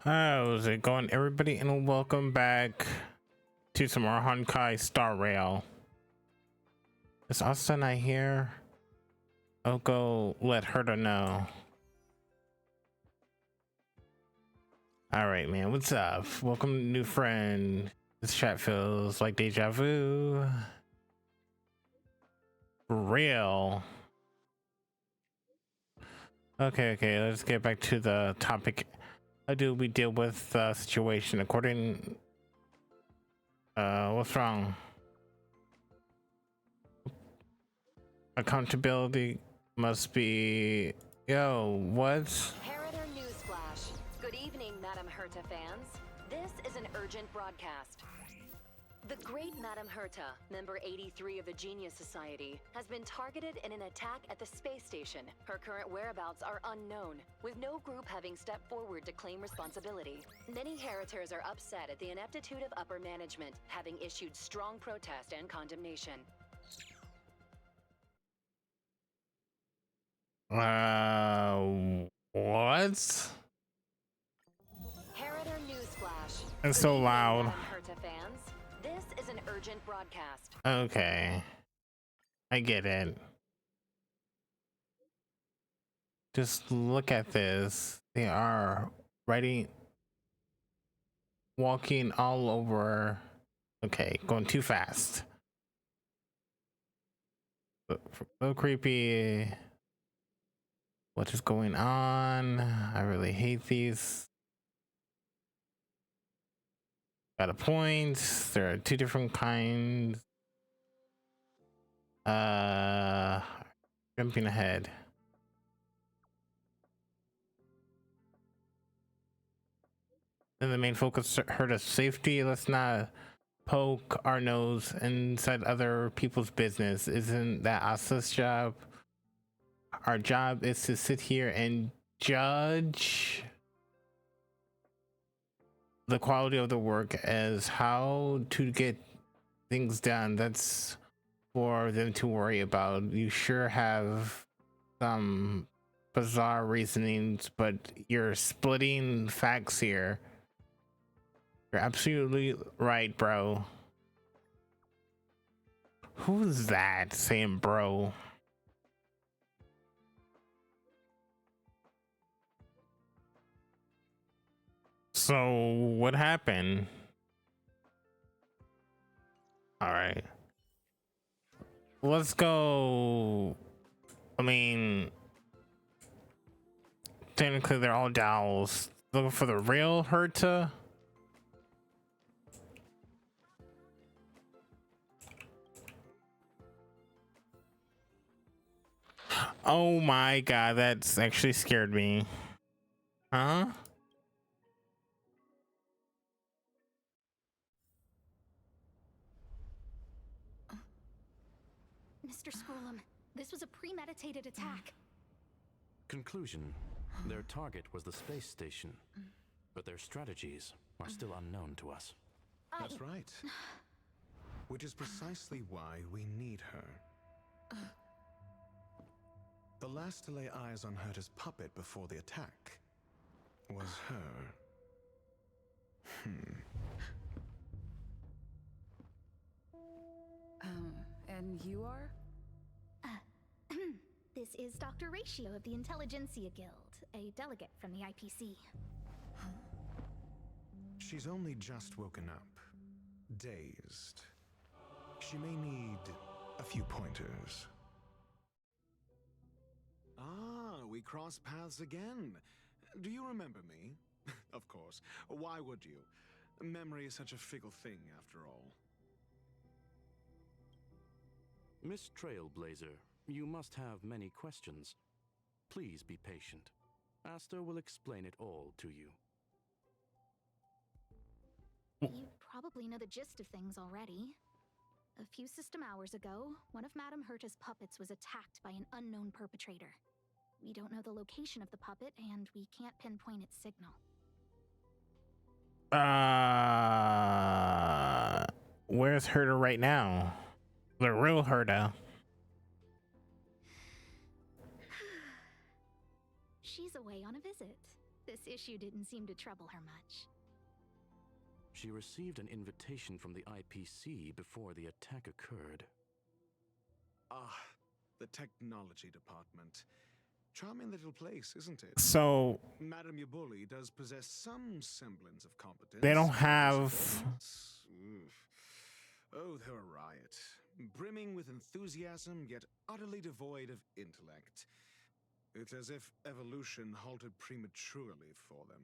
How's it going, everybody, and welcome back to some more Honkai Star Rail. Is Asuna here? I'll go let her know. Alright, man, what's up? Welcome, new friend. This chat feels like deja vu. For real. Okay, let's get back to the topic. How do we deal with the situation according... what's wrong? Accountability must be... Yo, what? Imperator Newsflash. Good evening, Madam Herta fans. This is an urgent broadcast. The great Madam Herta, member 83 of the Genius Society, has been targeted in an attack at the space station. Her current whereabouts are unknown, with no group having stepped forward to claim responsibility. Many Heritors are upset at the ineptitude of upper management, having issued strong protest and condemnation. What? Imperator Newsflash. It's so Good evening, loud. Madam Herta fans. This is an urgent broadcast. Okay, I get it. Just look at this. They are walking all over. Okay, going too fast. So creepy. What is going on? I really hate these. Got a point. There are two different kinds. Jumping ahead. Then the main focus hurt us safety. Let's not poke our nose inside other people's business. Isn't that Asa's job? Our job is to sit here and judge the quality of the work as how to get things done. That's for them to worry about. You sure have some bizarre reasonings, but you're splitting facts here. You're absolutely right, bro. Who's that saying bro? So what happened? All right, let's go. I mean, technically they're all dowels. Looking for the real Herta. Oh my god, that's actually scared me. Huh? Mr. Scrollum, this was a premeditated attack. Conclusion: their target was the space station, but their strategies are still unknown to us. That's right. Which is precisely why we need her. The last to lay eyes on Herta's puppet before the attack was her. And you are? This is Dr. Ratio of the Intelligentsia Guild, a delegate from the IPC. She's only just woken up, dazed. She may need a few pointers. Ah, we cross paths again. Do you remember me? Of course. Why would you? Memory is such a fickle thing, after all. Miss Trailblazer, you must have many questions. Please be patient. Aster will explain it all to you. You probably know the gist of things already. A few system hours ago, one of Madame Herta's puppets was attacked by an unknown perpetrator. We don't know the location of the puppet, and we can't pinpoint its signal. Where's Herta right now? The real Herta. She's away on a visit. This issue didn't seem to trouble her much. She received an invitation from the IPC before the attack occurred. Ah, the technology department. Charming little place, isn't it? So Madame Yabuli does possess some semblance of competence. they don't but have. performance, oof. Oh, they're a riot. Brimming with enthusiasm, yet utterly devoid of intellect. It's as if evolution halted prematurely for them.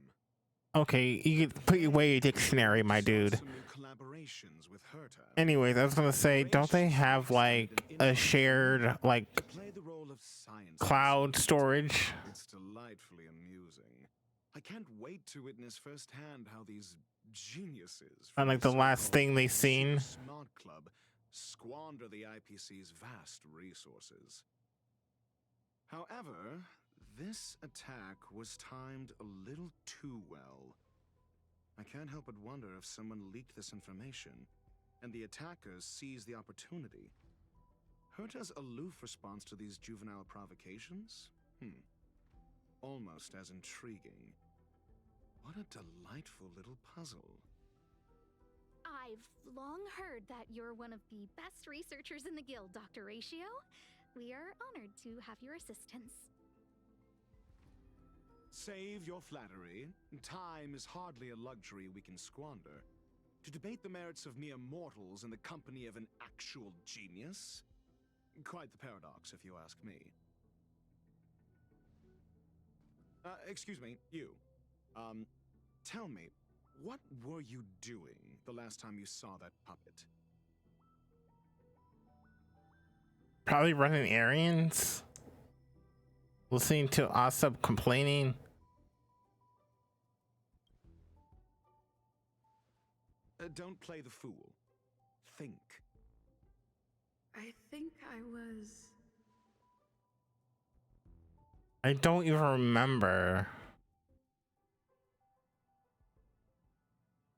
Okay, you can put away your dictionary, my dude. Some new collaborations with Herta. Anyways, I was gonna say, don't they have like a shared like To play the role of science cloud storage? It's delightfully amusing. I can't wait to witness firsthand how these geniuses from Unlike the last so-called thing they seen. Super Smart Club squander the IPC's vast resources. However, this attack was timed a little too well. I can't help but wonder if someone leaked this information, and the attackers seized the opportunity. Herta's aloof response to these juvenile provocations? Almost as intriguing. What a delightful little puzzle. I've long heard that you're one of the best researchers in the guild, Dr. Ratio. We are honored to have your assistance. Save your flattery. Time is hardly a luxury we can squander. To debate the merits of mere mortals in the company of an actual genius? Quite the paradox, if you ask me. Excuse me, you. Tell me, what were you doing the last time you saw that puppet? Probably running errands. Listening to Asub complaining. Don't play the fool. Think. I think I was... I don't even remember.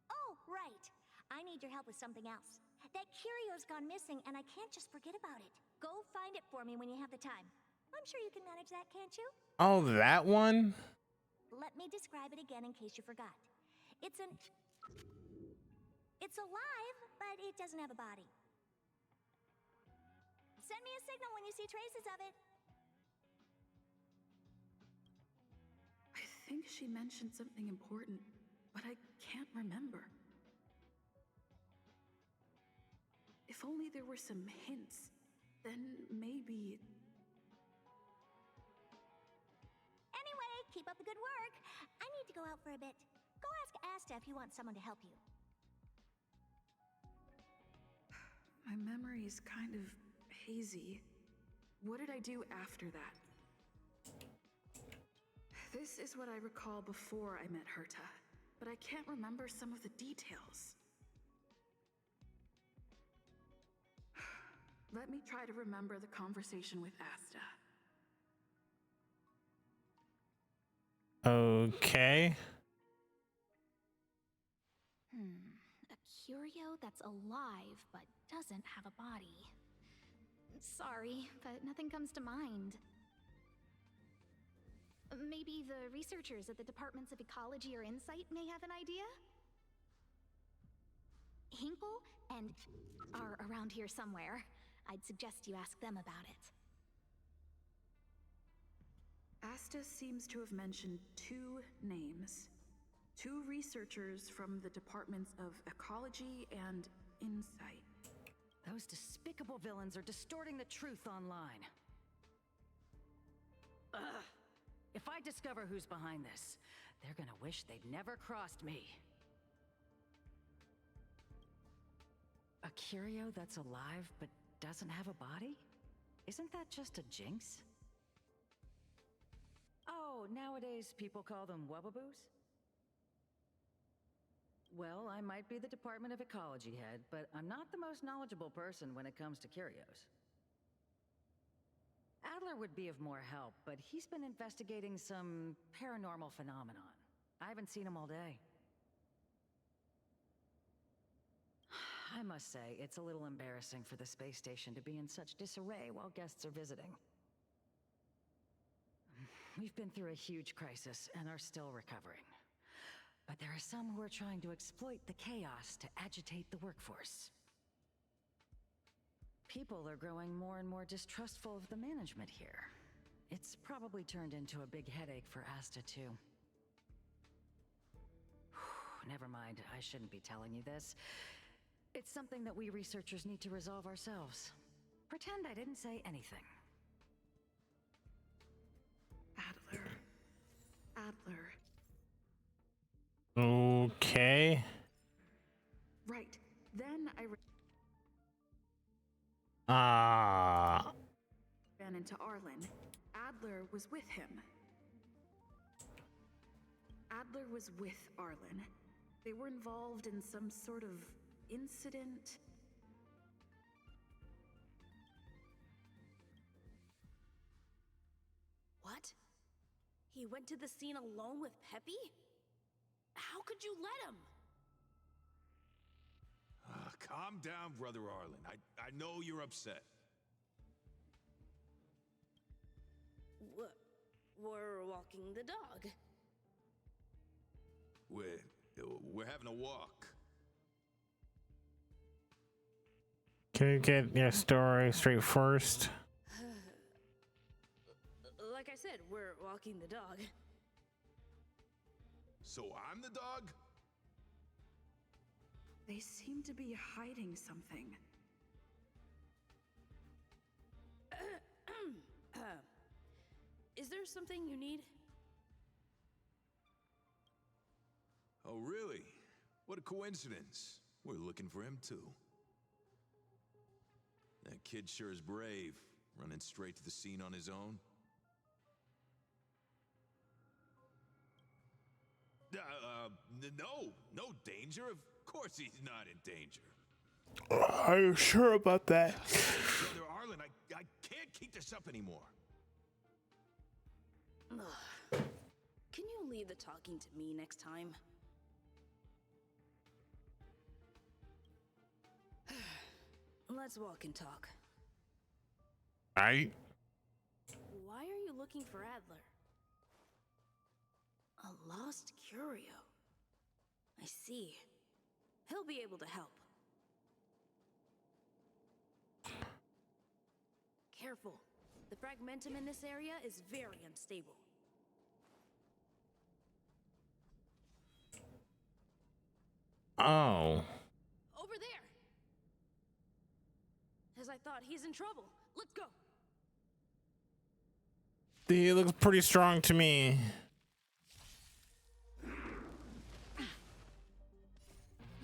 Oh, right. I need your help with something else. That curio's gone missing, and I can't just forget about it. Go find it for me when you have the time. I'm sure you can manage that, can't you? Oh, that one? Let me describe it again in case you forgot. It's alive, but it doesn't have a body. Send me a signal when you see traces of it. I think she mentioned something important, but I can't remember. If only there were some hints, then maybe... Anyway, keep up the good work. I need to go out for a bit. Go ask Asta if you want someone to help you. My memory is kind of hazy. What did I do after that? This is what I recall before I met Herta, but I can't remember some of the details. Let me try to remember the conversation with Asta. Okay. A curio that's alive but doesn't have a body. Sorry, but nothing comes to mind. Maybe the researchers at the Departments of Ecology or Insight may have an idea? Hinkle and are around here somewhere. I'd suggest you ask them about it. Asta seems to have mentioned two names. Two researchers from the Departments of Ecology and Insight. Those despicable villains are distorting the truth online. Ugh. If I discover who's behind this, they're gonna wish they'd never crossed me. A curio that's alive but doesn't have a body? Isn't that just a jinx? Oh, nowadays people call them wubbaboos? Well, I might be the Department of Ecology head, but I'm not the most knowledgeable person when it comes to curios. Adler would be of more help, but he's been investigating some paranormal phenomenon. I haven't seen him all day. I must say, it's a little embarrassing for the space station to be in such disarray while guests are visiting. we've been through a huge crisis and are still recovering. But there are some who are trying to exploit the chaos to agitate the workforce. People are growing more and more distrustful of the management here. It's probably turned into a big headache for Asta too. Never mind, I shouldn't be telling you this. It's something that we researchers need to resolve ourselves. Pretend I didn't say anything. Adler. Okay. Right. Then I ran into Arlen. Adler was with him. Adler was with Arlen. They were involved in some sort of incident. What? He went to the scene alone with Peppy? How could you let him? Calm down, Brother Arlen. I know you're upset. We're walking the dog. We're having a walk. Can you get your story straight first? Like I said, we're walking the dog. So I'm the dog? They seem to be hiding something. Is there something you need? Oh, really? What a coincidence. We're looking for him, too. That kid sure is brave, running straight to the scene on his own. No danger. Of course he's not in danger. Are you sure about that? Brother Arlen, I can't keep this up anymore. Can you leave the talking to me next time? Let's walk and talk. Right? Why are you looking for Adler? A lost curio. I see. He'll be able to help. Careful. The fragmentum in this area is very unstable. Oh. Over there! As I thought, he's in trouble. Let's go! He looks pretty strong to me.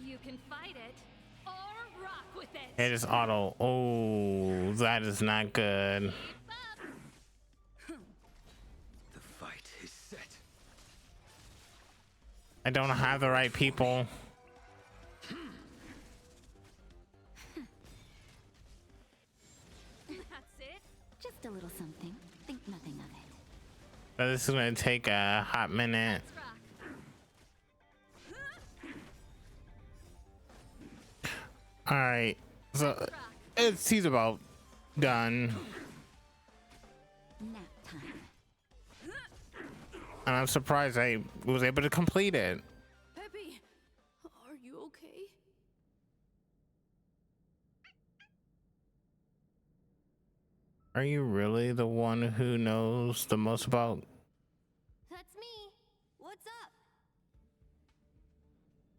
You can fight it, or rock with it! It is auto. Oh, that is not good. The fight is set. I don't have the right people. That's it? Just a little something. Think nothing of it. But this is gonna take a hot minute. Let's rock. All right, so he's about done, Nap time. and I'm surprised I was able to complete it. Peppy, are you okay? Are you really the one who knows the most about? That's me. What's up?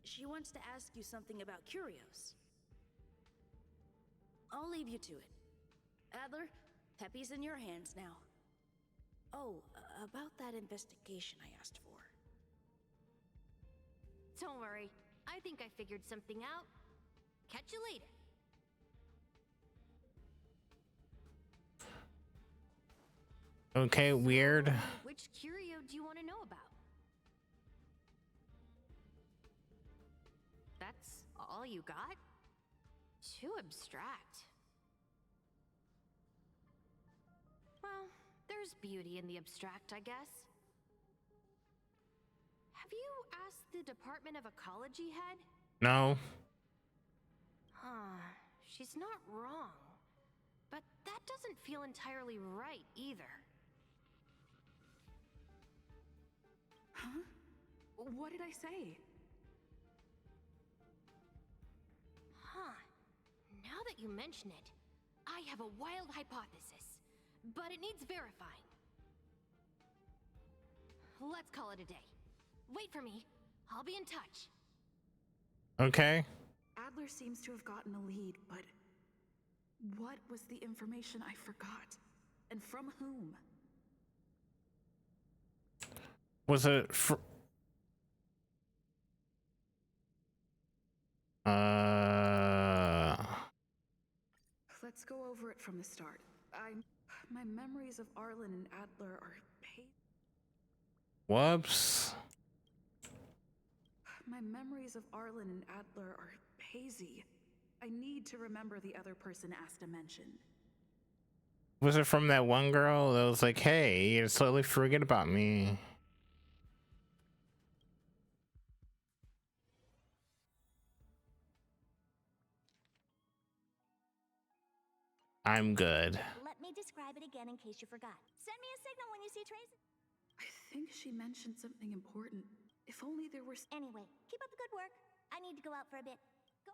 She wants to ask you something about curios. I'll leave you to it. Adler, Peppy's in your hands now. Oh, about that investigation I asked for. Don't worry. I think I figured something out. Catch you later. Okay, weird. Which curio do you want to know about? That's all you got? Too abstract. Well, there's beauty in the abstract, I guess. Have you asked the Department of Ecology head? No. She's not wrong. But that doesn't feel entirely right either. Huh? What did I say? Huh. Now that you mention it, I have a wild hypothesis, but it needs verifying. Let's call it a day. Wait for me. I'll be in touch. Okay. Adler seems to have gotten a lead, but what was the information I forgot? And from whom? Was it Let's go over it from the start. My memories of Arlen and Adler are whoops. My memories of Arlen and Adler are hazy. I need to remember the other person Asta mentioned. Was it from that one girl that was like, hey, you slowly forget about me? I'm good. Let me describe it again in case you forgot. Send me a signal when you see traces. I think she mentioned something important. If only there were... Anyway, keep up the good work. I need to go out for a bit. Go.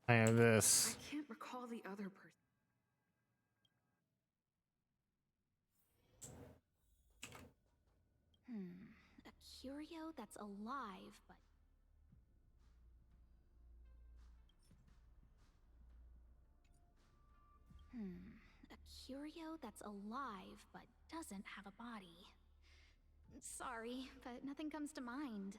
I have this. I can't recall the other person. A curio that's alive, but... A curio that's alive, but doesn't have a body. Sorry, but nothing comes to mind.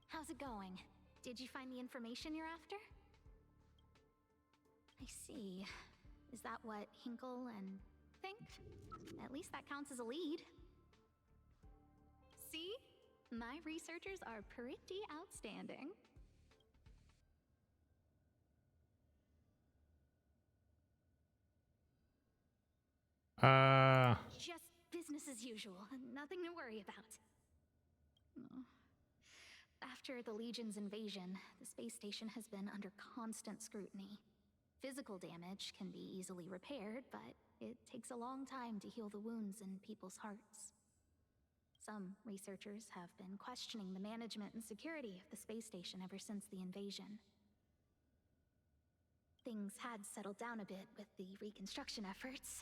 How's it going? Did you find the information you're after? I see. Is that what Hinkle and think? At least that counts as a lead. See? My researchers are pretty outstanding. Just business as usual. Nothing to worry about. Oh. After the Legion's invasion, the space station has been under constant scrutiny. Physical damage can be easily repaired, but it takes a long time to heal the wounds in people's hearts. Some researchers have been questioning the management and security of the space station ever since the invasion. Things had settled down a bit with the reconstruction efforts,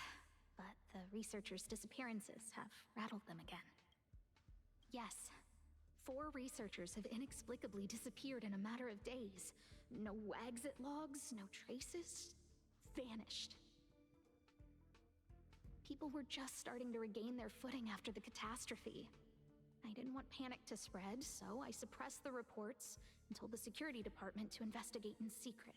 but the researchers' disappearances have rattled them again. Yes, 4 researchers have inexplicably disappeared in a matter of days. No exit logs, no traces. Vanished. People were just starting to regain their footing after the catastrophe. I didn't want panic to spread, so I suppressed the reports and told the security department to investigate in secret.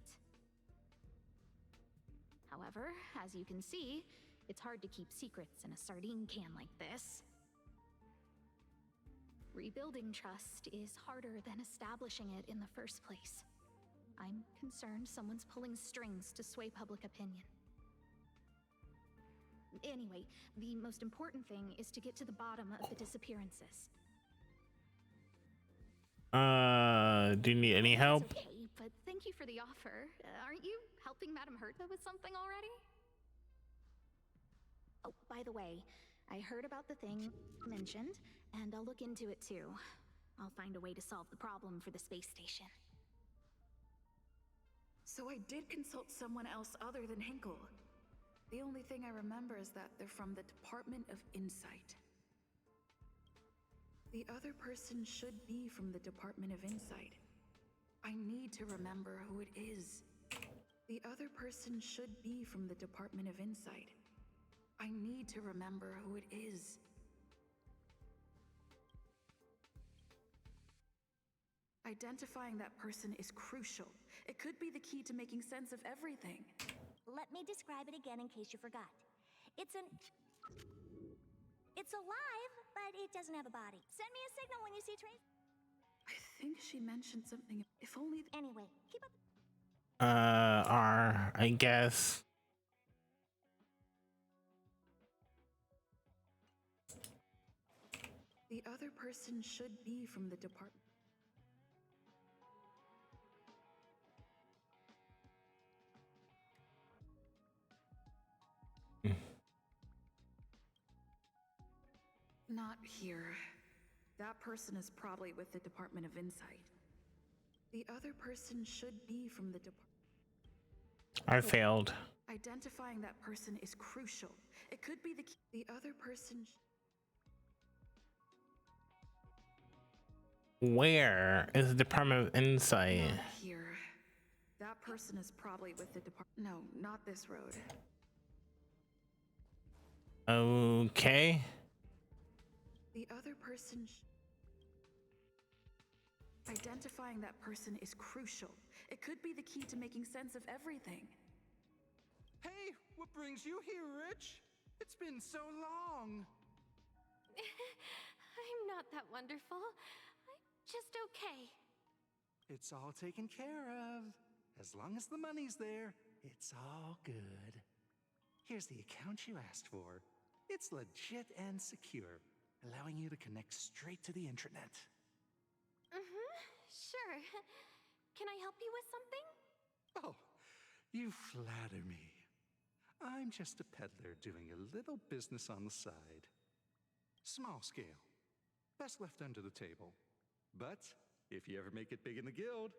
However, as you can see, it's hard to keep secrets in a sardine can like this. Rebuilding trust is harder than establishing it in the first place. I'm concerned someone's pulling strings to sway public opinion. Anyway, the most important thing is to get to the bottom of the disappearances. Do you need any help? It's okay, but thank you for the offer. Aren't you helping Madame Herta with something already? Oh, by the way, I heard about the thing mentioned, and I'll look into it too. I'll find a way to solve the problem for the space station. So I did consult someone else other than Hinkle. The only thing I remember is that they're from the Department of Insight. The other person should be from the Department of Insight. I need to remember who it is. The other person should be from the Department of Insight. I need to remember who it is. Identifying that person is crucial. It could be the key to making sense of everything. Let me describe it again in case you forgot. It's alive, but it doesn't have a body. Send me a signal when you see traces. I think she mentioned something. If only... Anyway, keep up... R, I guess. The other person should be from the department. Not here. That person is probably with the Department of Insight. The other person should be from the department. I failed. Identifying that person is crucial. It could be the other person. Where is the Department of Insight? Not here. That person is probably with the department. No, not this road. Okay. The other person. Identifying that person is crucial. It could be the key to making sense of everything. Hey, what brings you here, Rich? It's been so long. I'm not that wonderful. I'm just okay. It's all taken care of. As long as the money's there, it's all good. Here's the account you asked for. It's legit and secure, allowing you to connect straight to the intranet. Sure. Can I help you with something? Oh, you flatter me. I'm just a peddler doing a little business on the side. Small scale. Best left under the table. But if you ever make it big in the guild,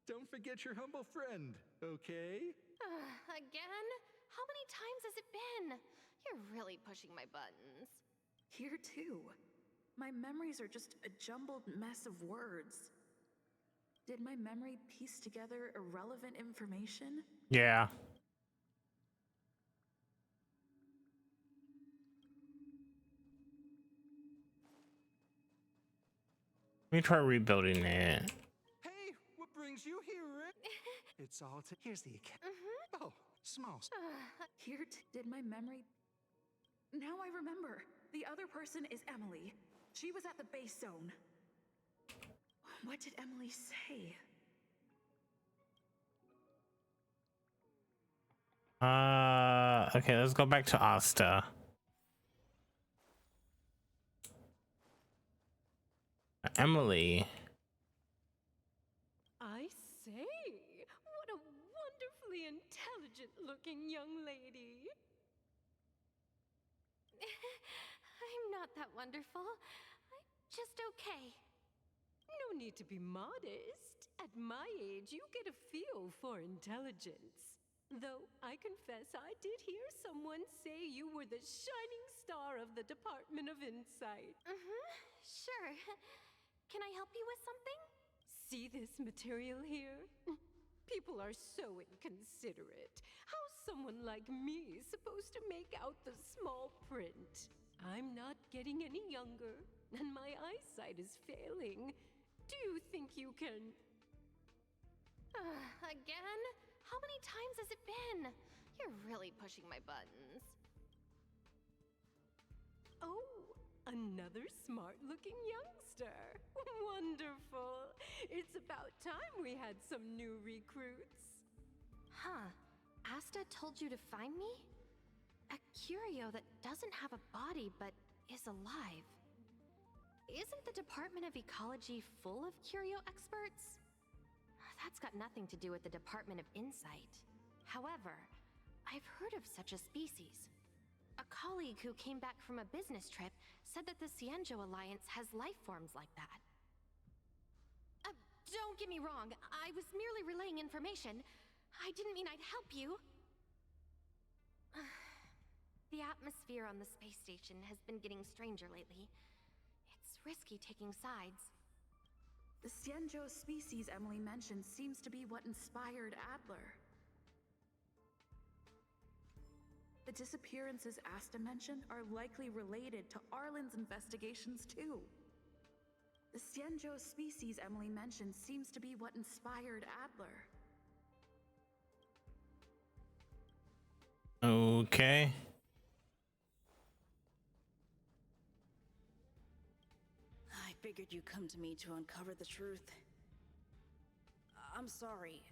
don't forget your humble friend, okay? Again? How many times has it been? You're really pushing my buttons. Here too. My memories are just a jumbled mess of words. Did my memory piece together irrelevant information? Yeah. Let me try rebuilding it. Hey, what brings you here, Rick? It's all here's the account. Oh, small. Here did my memory. Now I remember. The other person is Emily. She was at the base zone. What did Emily say? Okay, let's go back to Asta. Emily. I say, what a wonderfully intelligent-looking young lady. I'm not that wonderful. I'm just okay. No need to be modest. At my age, you get a feel for intelligence. Though I confess I did hear someone say you were the shining star of the Department of Insight. Sure. Can I help you with something? See this material here? People are so inconsiderate. How's someone like me supposed to make out the small print? I'm not getting any younger, and my eyesight is failing. Do you think you can... Again? How many times has it been? You're really pushing my buttons. Oh, another smart-looking youngster. Wonderful. It's about time we had some new recruits. Huh. Asta told you to find me? A curio that doesn't have a body but is alive. Isn't the Department of Ecology full of curio experts? That's got nothing to do with the Department of Insight. However, I've heard of such a species. A colleague who came back from a business trip said that the Cienjo Alliance has life forms like that. Don't get me wrong, I was merely relaying information. I didn't mean I'd help you. The atmosphere on the space station has been getting stranger lately. It's risky taking sides. The Cienjo species Emily mentioned seems to be what inspired Adler. The disappearances Asta mentioned are likely related to Arlen's investigations too. The Cienjo species Emily mentioned seems to be what inspired Adler. Okay. I figured you'd come to me to uncover the truth. I'm sorry.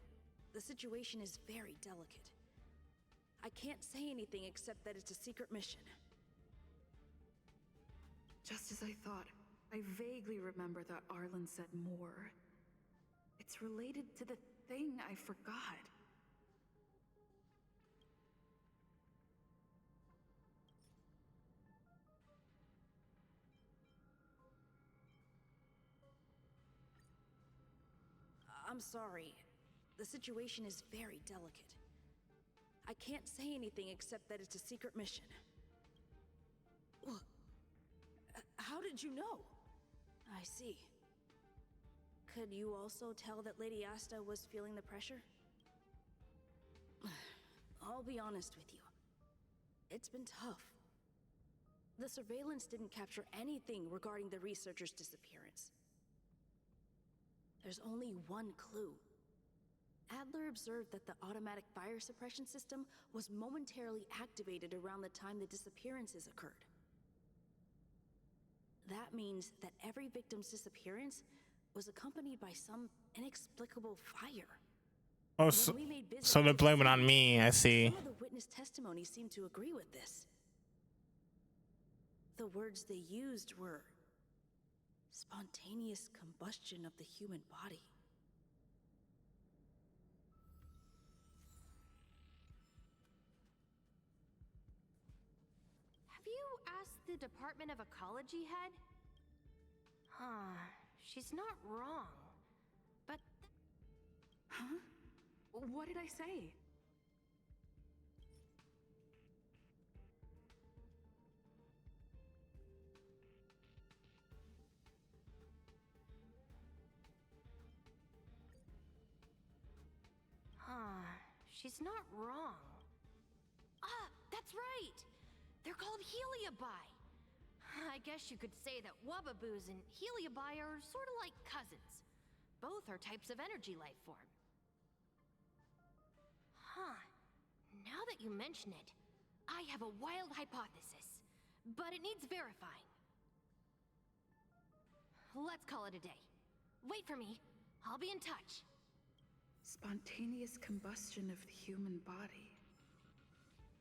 The situation is very delicate. I can't say anything except that it's a secret mission. Just as I thought, I vaguely remember that Arlen said more. It's related to the thing I forgot. I'm sorry. The situation is very delicate. I can't say anything except that it's a secret mission. How did you know? I see. Could you also tell that Lady Asta was feeling the pressure? I'll be honest with you. It's been tough. The surveillance didn't capture anything regarding the researcher's disappearance. There's only one clue. Adler observed that the automatic fire suppression system was momentarily activated around the time the disappearances occurred. That means that every victim's disappearance was accompanied by some inexplicable fire. Oh, so they're blaming it on me, I see. Some of the witness testimony seemed to agree with this. The words they used were spontaneous combustion of the human body. Have you asked the Department of Ecology head? Huh, she's not wrong. But... Huh? What did I say? Huh, she's not wrong. Ah, that's right! They're called Heliobi. I guess you could say that Wubbaboos and Heliobi are sort of like cousins. Both are types of energy life form. Huh. Now that you mention it, I have a wild hypothesis, but it needs verifying. Let's call it a day. Wait for me. I'll be in touch. Spontaneous combustion of the human body.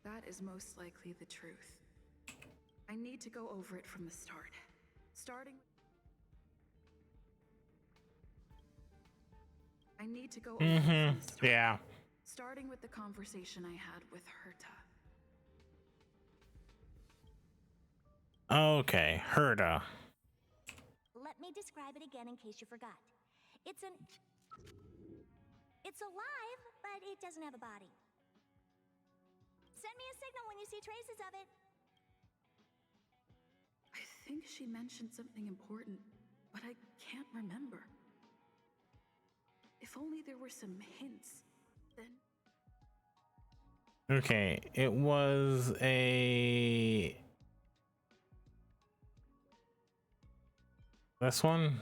That is most likely the truth. I need to go over it from the start. I need to go over it from the start. Yeah. Starting with the conversation I had with Herta. Okay, Herta. Let me describe it again in case you forgot. It's alive, but it doesn't have a body. Send me a signal when you see traces of it. I think she mentioned something important, but I can't remember. If only there were some hints, then... Okay, it was a... This one?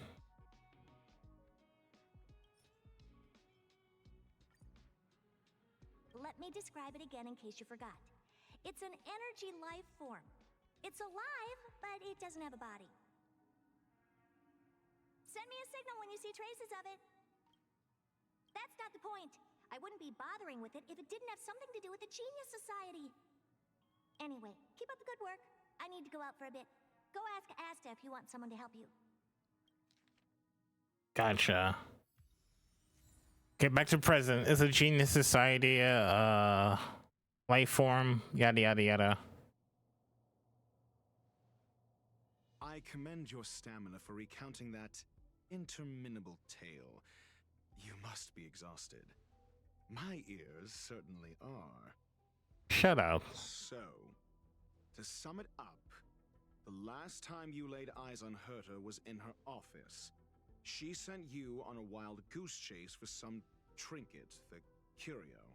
Let me describe it again in case you forgot. It's an energy life form. It's alive, but it doesn't have a body. Send me a signal when you see traces of it. That's not the point. I wouldn't be bothering with it if it didn't have something to do with the Genius Society. Anyway, keep up the good work. I need to go out for a bit. Go ask Asta if you want someone to help you. Gotcha. Okay, back to present. Is a Genius Society life form? Yada yada yada. I commend your stamina for recounting that interminable tale. You must be exhausted. My ears certainly are. Shut up. So, to sum it up, the last time you laid eyes on Herta was in her office. She sent you on a wild goose chase for some trinket, the curio.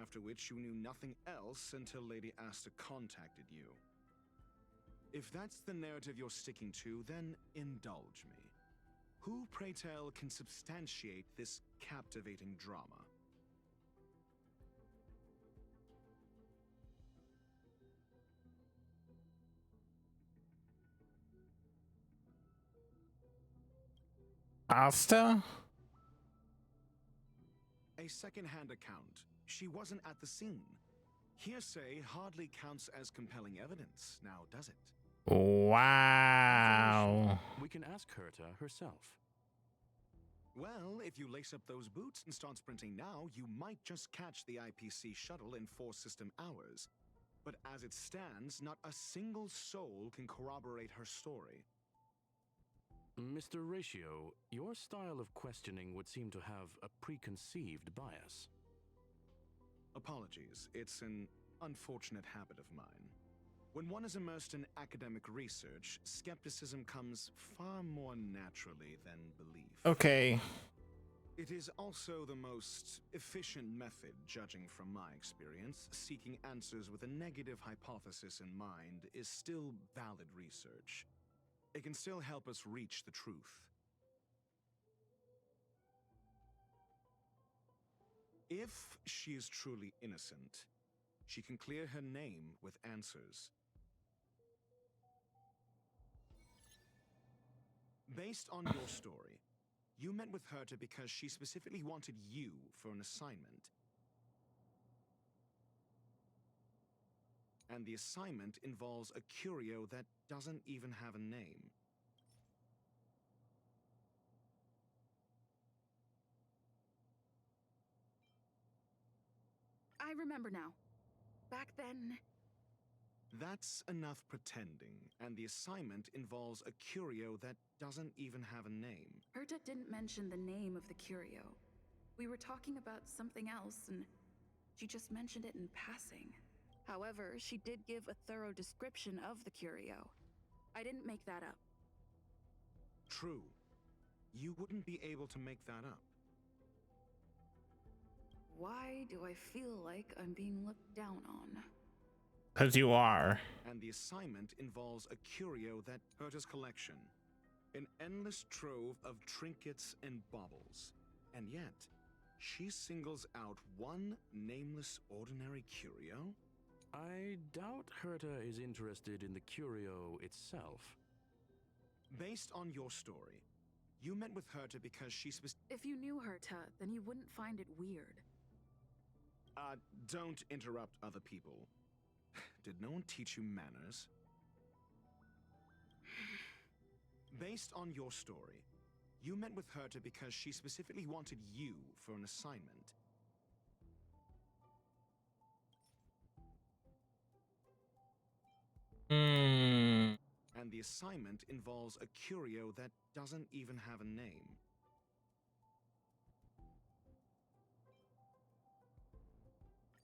After which you knew nothing else until Lady Asta contacted you. If that's the narrative you're sticking to, then indulge me. Who, pray tell, can substantiate this captivating drama? Asta? A second-hand account. She wasn't at the scene. Hearsay hardly counts as compelling evidence, now does it? Wow. We can ask Herta herself. Well, if you lace up those boots and start sprinting now, you might just catch the IPC shuttle in 4 system hours. But as it stands, not a single soul can corroborate her story. Mr. Ratio, your style of questioning would seem to have a preconceived bias. Apologies, it's an unfortunate habit of mine. When one is immersed in academic research, skepticism comes far more naturally than belief. Okay. It is also the most efficient method, judging from my experience. Seeking answers with a negative hypothesis in mind is still valid research. It can still help us reach the truth. If she is truly innocent, she can clear her name with answers. Based on your story, you met with Herta because she specifically wanted you for an assignment. And the assignment involves a curio that doesn't even have a name. I remember now. Back then... That's enough pretending, and the assignment involves a curio that doesn't even have a name. Herta didn't mention the name of the curio. We were talking about something else, and she just mentioned it in passing. However, she did give a thorough description of the curio. I didn't make that up. True. You wouldn't be able to make that up. Why do I feel like I'm being looked down on? Because you are. And the assignment involves a curio that Herta's collection. An endless trove of trinkets and baubles. And yet, she singles out one nameless ordinary curio? I doubt Herta is interested in the curio itself. Based on your story, you met with Herta because she If you knew Herta, then you wouldn't find it weird. Don't interrupt other people. Did no one teach you manners? Based on your story, you met with Herta because she specifically wanted you for an assignment. And the assignment involves a curio that doesn't even have a name.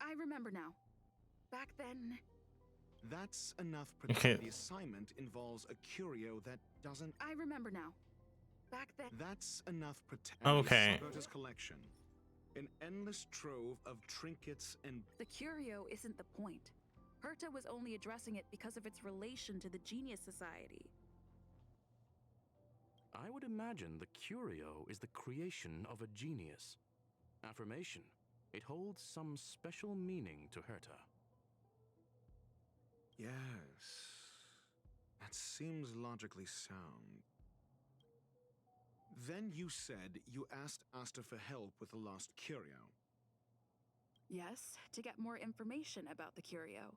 I remember now. Back then... That's enough. Okay. The assignment involves a curio that doesn't... I remember now. Back then... That's enough. Okay. Herta's collection. An endless trove of trinkets and... The curio isn't the point. Herta was only addressing it because of its relation to the Genius Society. I would imagine the curio is the creation of a genius. Affirmation. It holds some special meaning to Herta. Yes. That seems logically sound. Then you said you asked Asta for help with the lost curio. Yes, to get more information about the curio.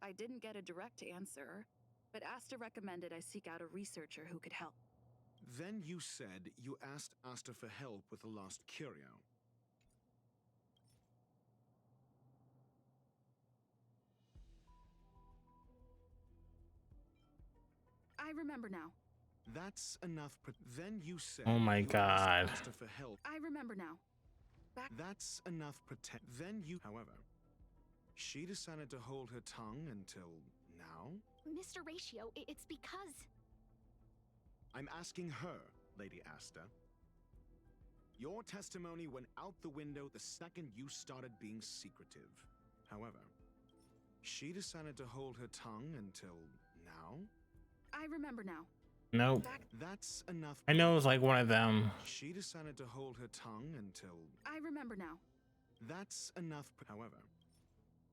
I didn't get a direct answer, but Asta recommended I seek out a researcher who could help. Then you said you asked Asta for help with the lost curio. I remember now. That's enough. Then you said. Oh my you God. asked Asta for help. I remember now. That's enough. Then you. However, she decided to hold her tongue until now. Mr. Ratio, it's because... I'm asking her, Lady Asta. Your testimony went out the window the second you started being secretive. However, she decided to hold her tongue until now. I remember now. Nope. That's enough. I know it was like one of them. She decided to hold her tongue until... I remember now. That's enough. However,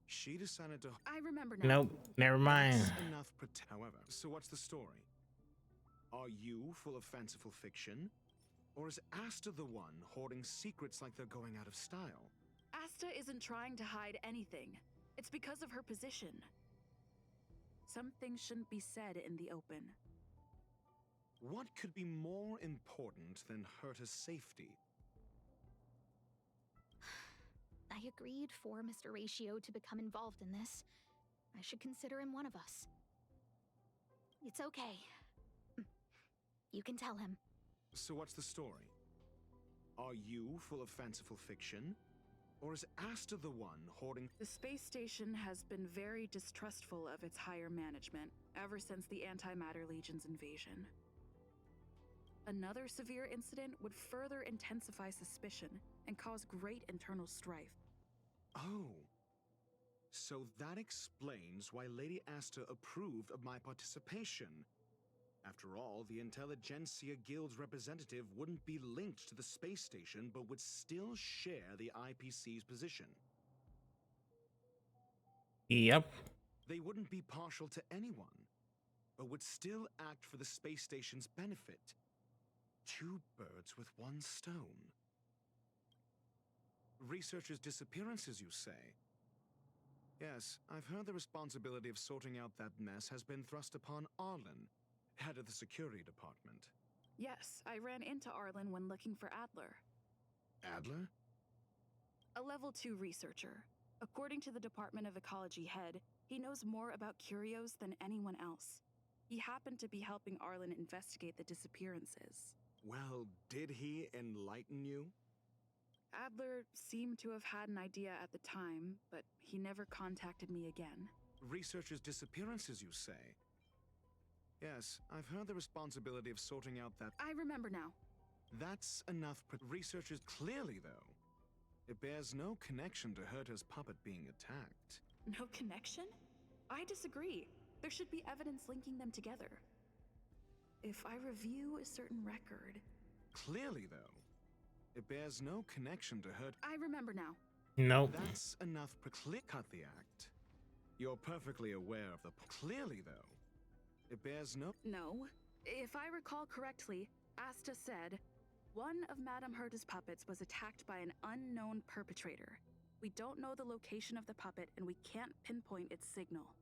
she decided to... I remember now. Nope. Never mind. That's enough. However, so what's the story? Are you full of fanciful fiction? Or is Asta the one hoarding secrets like they're going out of style? Asta isn't trying to hide anything. It's because of her position. Some things shouldn't be said in the open. What could be more important than Herta's safety? I agreed for Mr. Ratio to become involved in this. I should consider him one of us. It's okay. You can tell him. So what's the story? Are you full of fanciful fiction? Or is Asta the one hoarding? The space station has been very distrustful of its higher management ever since the Antimatter Legion's invasion. Another severe incident would further intensify suspicion and cause great internal strife. Oh. So that explains why Lady Asta approved of my participation. After all, the Intelligentsia Guild's representative wouldn't be linked to the space station, but would still share the IPC's position. Yep. They wouldn't be partial to anyone, but would still act for the space station's benefit. Two birds with one stone. Researchers' disappearances, you say? Yes, I've heard the responsibility of sorting out that mess has been thrust upon Arlen, head of the security department. Yes, I ran into Arlen when looking for Adler. Adler? A level 2 researcher. According to the Department of Ecology head, he knows more about curios than anyone else. He happened to be helping Arlen investigate the disappearances. Well, did he enlighten you? Adler seemed to have had an idea at the time, but he never contacted me again. Researchers' disappearances, you say? Yes, I've heard the responsibility of sorting out that... I remember now. That's enough. Researchers clearly, though. It bears no connection to Herta's puppet being attacked. No connection? I disagree. There should be evidence linking them together. If I review a certain record... Clearly, though. It bears no connection to Herta. I remember now. Nope. That's enough. Cut the act. You're perfectly aware of the... Clearly, though. It bears no... No. If I recall correctly, Asta said, one of Madame Herta's puppets was attacked by an unknown perpetrator. We don't know the location of the puppet, and we can't pinpoint its signal.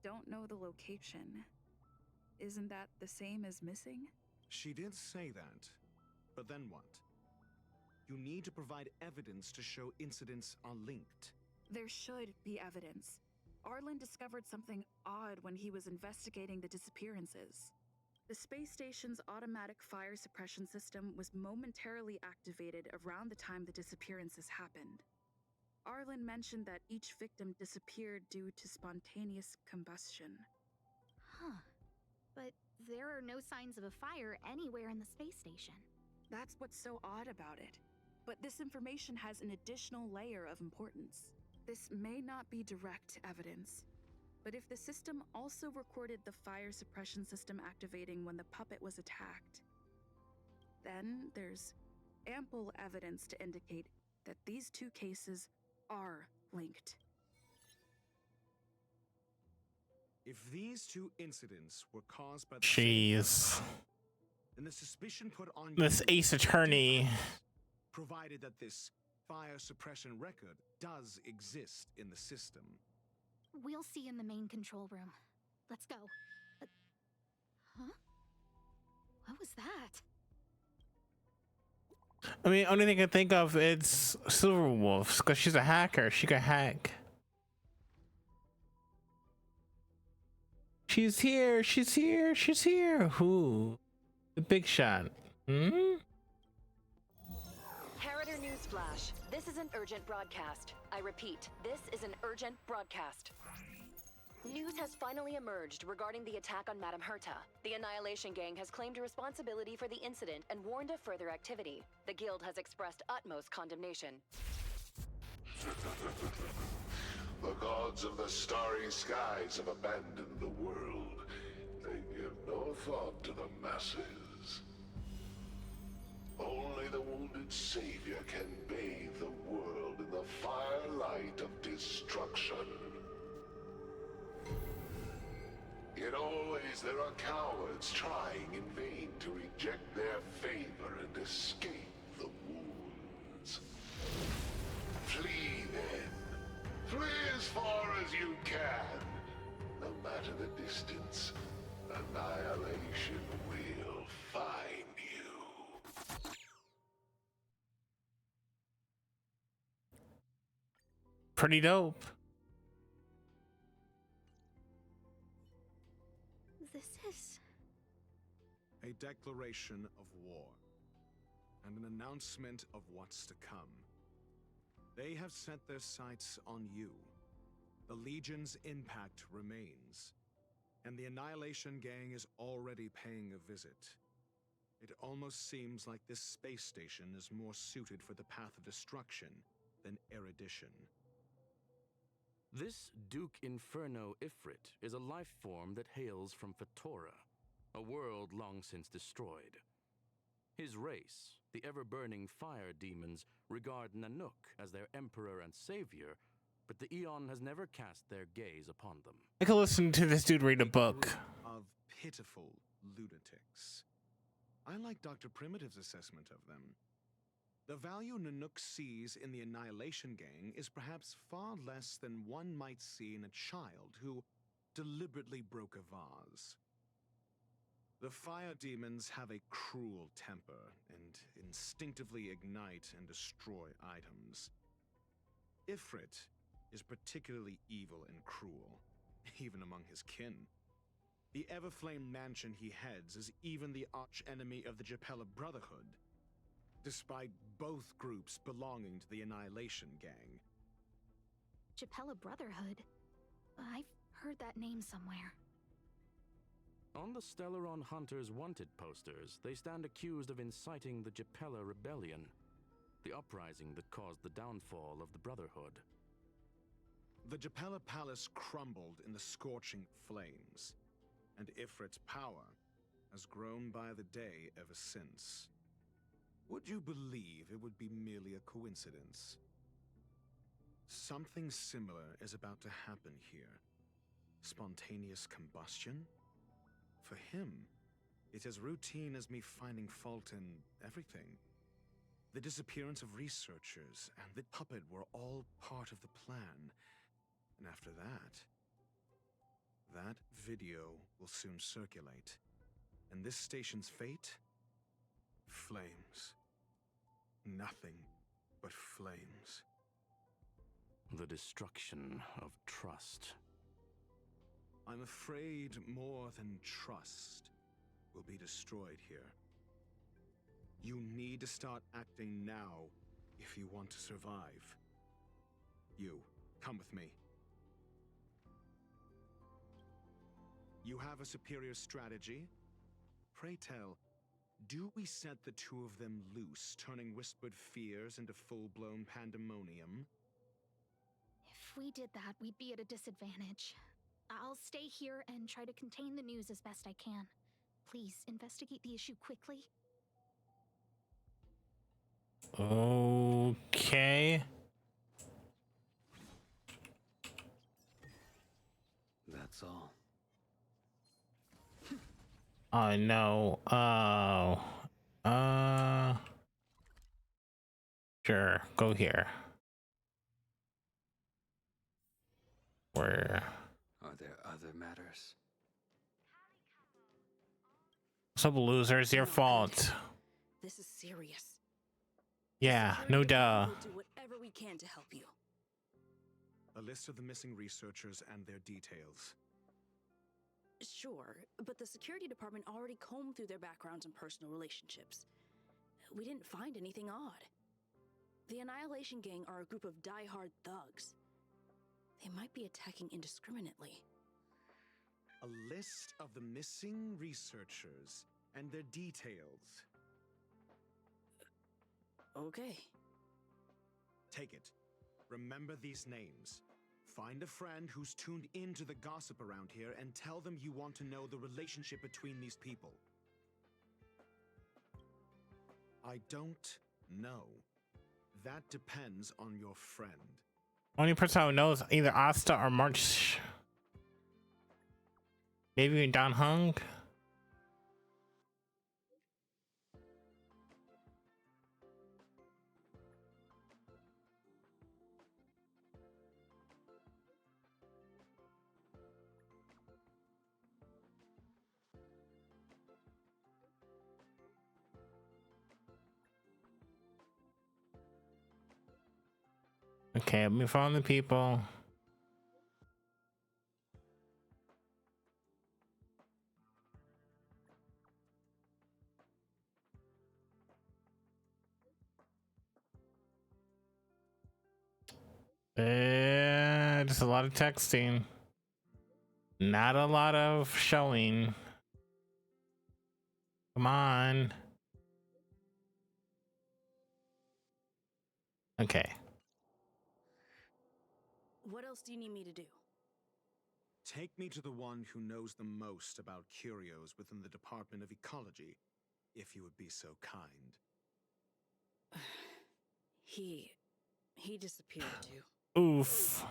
Don't know the location. Isn't that the same as missing? She did say that. But then what? You need to provide evidence to show incidents are linked. There should be evidence. Arlen discovered something odd when he was investigating the disappearances. The space station's automatic fire suppression system was momentarily activated around the time the disappearances happened. Arlen mentioned that each victim disappeared due to spontaneous combustion. Huh. But there are no signs of a fire anywhere in the space station. That's what's so odd about it. But this information has an additional layer of importance. This may not be direct evidence, but if the system also recorded the fire suppression system activating when the puppet was attacked, then there's ample evidence to indicate that these two cases are linked. If these two incidents were caused by the Jeez. then the suspicion put on This Ace Attorney. provided that this fire suppression record does exist in the system. We'll see in the main control room. Let's go. Huh? What was that? I mean, only thing I can think of is Silverwolf, because she's a hacker. She can hack. She's here. She's here. She's here. Who? The big shot. Hmm? Harrider Newsflash. This is an urgent broadcast. I repeat, this is an urgent broadcast. News has finally emerged regarding the attack on Madame Herta. The Annihilation Gang has claimed responsibility for the incident and warned of further activity. The Guild has expressed utmost condemnation. The gods of the starry skies have abandoned the world. They give no thought to the masses. Only the wounded savior can bathe the world in the firelight of destruction. Yet always there are cowards trying in vain to reject their favor and escape the wounds. Flee then. Flee as far as you can. No matter the distance, annihilation will find you. Pretty dope. This is... a declaration of war, and an announcement of what's to come. They have set their sights on you. The Legion's impact remains, and the Annihilation Gang is already paying a visit. It almost seems like this space station is more suited for the path of destruction than erudition. This Duke Inferno Ifrit is a life form that hails from Fatora, a world long since destroyed. His race, the ever-burning fire demons, regard Nanook as their emperor and savior, but the Eon has never cast their gaze upon them. I could listen to this dude read a book. Of pitiful lunatics. I like Dr. Primitive's assessment of them. The value Nanook sees in the Annihilation Gang is perhaps far less than one might see in a child who deliberately broke a vase. The fire demons have a cruel temper and instinctively ignite and destroy items. Ifrit is particularly evil and cruel, even among his kin. The Everflame mansion he heads is even the arch-enemy of the Japella Brotherhood, despite both groups belonging to the Annihilation Gang. Japella Brotherhood? I've heard that name somewhere. On the Stellaron Hunters wanted posters, they stand accused of inciting the Japella Rebellion, the uprising that caused the downfall of the Brotherhood. The Japella Palace crumbled in the scorching flames, and Ifrit's power has grown by the day ever since. Would you believe it would be merely a coincidence? Something similar is about to happen here. Spontaneous combustion? For him, it's as routine as me finding fault in everything. The disappearance of researchers and the puppet were all part of the plan. And after that video will soon circulate. And this station's fate? Flames. Nothing but flames. The destruction of trust. I'm afraid more than trust will be destroyed here. You need to start acting now if you want to survive. You, come with me. You have a superior strategy? Pray tell, do we set the two of them loose, turning whispered fears into full-blown pandemonium? If we did that, we'd be at a disadvantage. I'll stay here and try to contain the news as best I can. Please, investigate the issue quickly. Okay. That's all. Oh no. Oh. Sure. Go here. Where? Are there other matters? What's up, loser? It's your fault. This is serious. Yeah, no duh. We'll do whatever we can to help you. A list of the missing researchers and their details. Sure, but the security department already combed through their backgrounds and personal relationships. We didn't find anything odd. The Annihilation Gang are a group of die-hard thugs. They might be attacking indiscriminately. A list of the missing researchers and their details. Okay. Take it. Remember these names. Find a friend who's tuned into the gossip around here and tell them you want to know the relationship between these people. I don't know. That depends on your friend. Only person who knows either Asta or March. Maybe Don Hung. Okay, let me follow the people. Just a lot of texting. Not a lot of showing. Come on. Okay. What else do you need me to do? Take me to the one who knows the most about curios within the Department of Ecology, if you would be so kind. He disappeared too. Oof.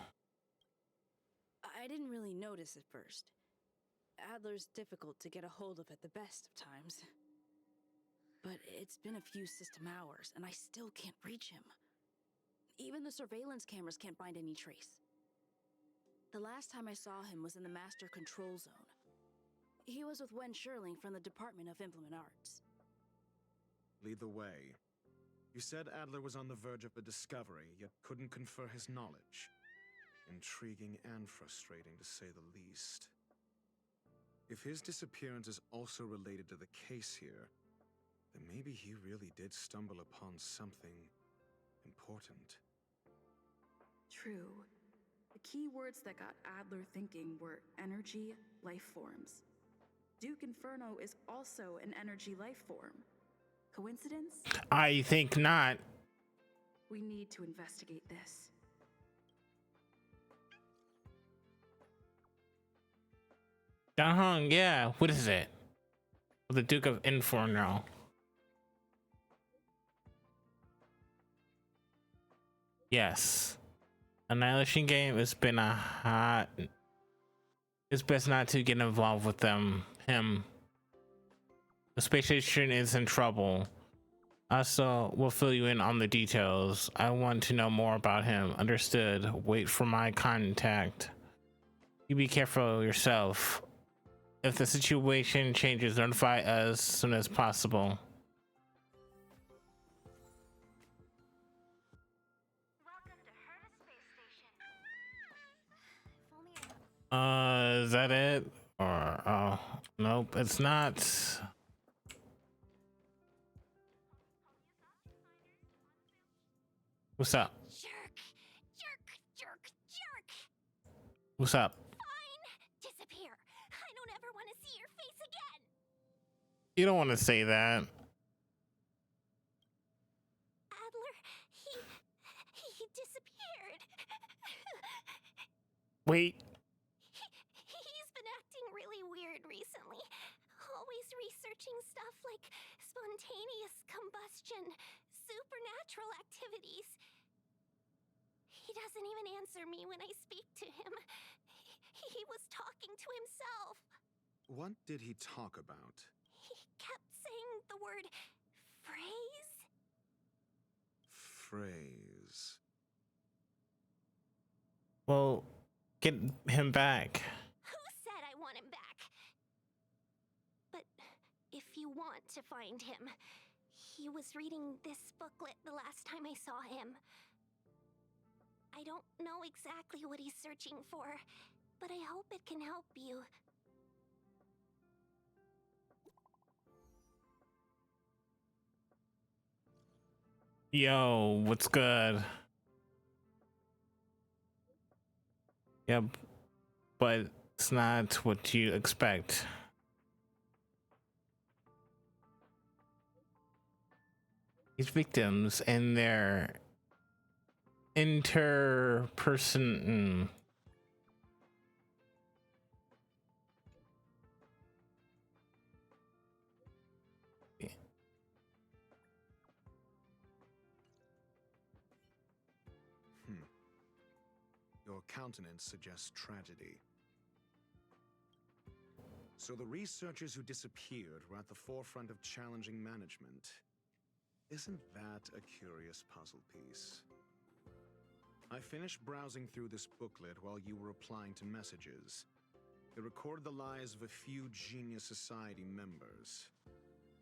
I didn't really notice at first. Adler's difficult to get a hold of at the best of times. But it's been a few system hours, and I still can't reach him. Even the surveillance cameras can't find any trace. The last time I saw him was in the Master Control Zone. He was with Wen Sherling from the Department of Implement Arts. Lead the way. You said Adler was on the verge of a discovery, yet couldn't confer his knowledge. Intriguing and frustrating, to say the least. If his disappearance is also related to the case here, then maybe he really did stumble upon something important. True. The key words that got Adler thinking were energy, life forms. Duke Inferno is also an energy life form. Coincidence? I think not. We need to investigate this. Don Hong, yeah. What is it? The Duke of Inferno. Yes. Annihilation game has been a hot. It's best not to get involved with him. The space station is in trouble. Also, we'll fill you in on the details. I want to know more about him. Understood. Wait for my contact. You be careful yourself. If the situation changes, notify us as soon as possible. Is that it? Or oh nope, it's not. What's up? Jerk. What's up? Fine. Disappear. I don't ever want to see your face again. You don't want to say that. Adler, he disappeared. Wait. He's been acting really weird recently. Always researching stuff like spontaneous combustion, supernatural activities. He doesn't even answer me when I speak to him. He was talking to himself. What did he talk about? He kept saying the word phrase. Phrase. Well, get him back. Who said I want him back? But if you want to find him, he was reading this booklet the last time I saw him. I don't know exactly what he's searching for, but I hope it can help you. Yo, what's good? Yep, but it's not what you expect. These victims and their interperson. Your countenance suggests tragedy. So the researchers who disappeared were at the forefront of challenging management. Isn't that a curious puzzle piece? I finished browsing through this booklet while you were replying to messages. It recorded the lives of a few Genius Society members.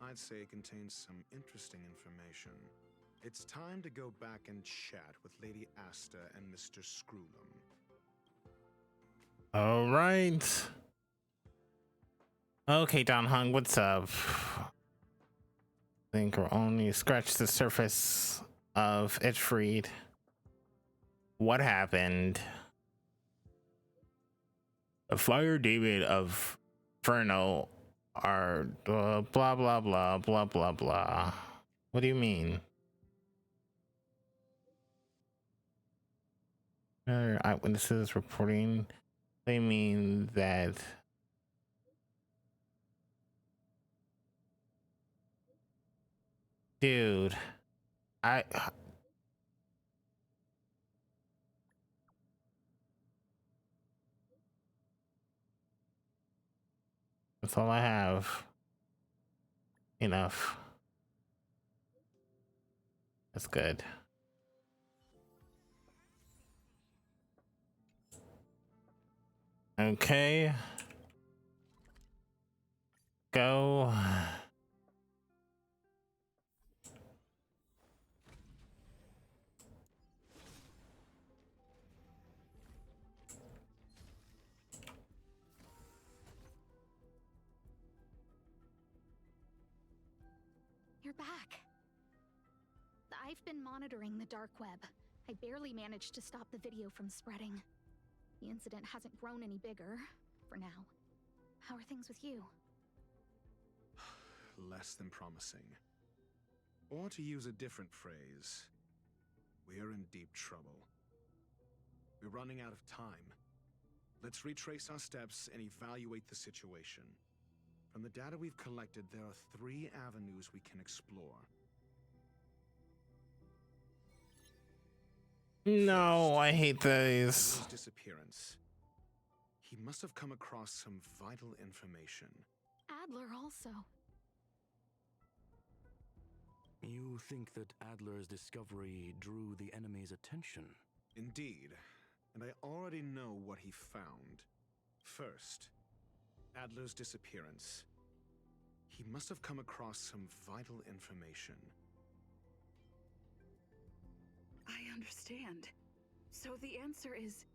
I'd say it contains some interesting information. It's time to go back and chat with Lady Asta and Mr. Screwlum. All right. Okay, Don Hung, what's up? I think we're only scratched the surface of Edfried. what happened. The fire demon of Inferno are blah blah blah blah blah blah. What do you mean? Eyewitnesses reporting. They mean that dude, I that's all I have. Enough. That's good. Okay. Go. You're back. I've been monitoring the dark web. I barely managed to stop the video from spreading. The incident hasn't grown any bigger, for now. How are things with you? Less than promising. Or to use a different phrase, we're in deep trouble. We're running out of time. Let's retrace our steps and evaluate the situation. From the data we've collected, there are 3 avenues we can explore. No, I hate these. Adler's disappearance. He must have come across some vital information. Adler also. You think that Adler's discovery drew the enemy's attention? Indeed, and I already know what he found. First, Adler's disappearance. He must have come across some vital information. I understand. So the answer is...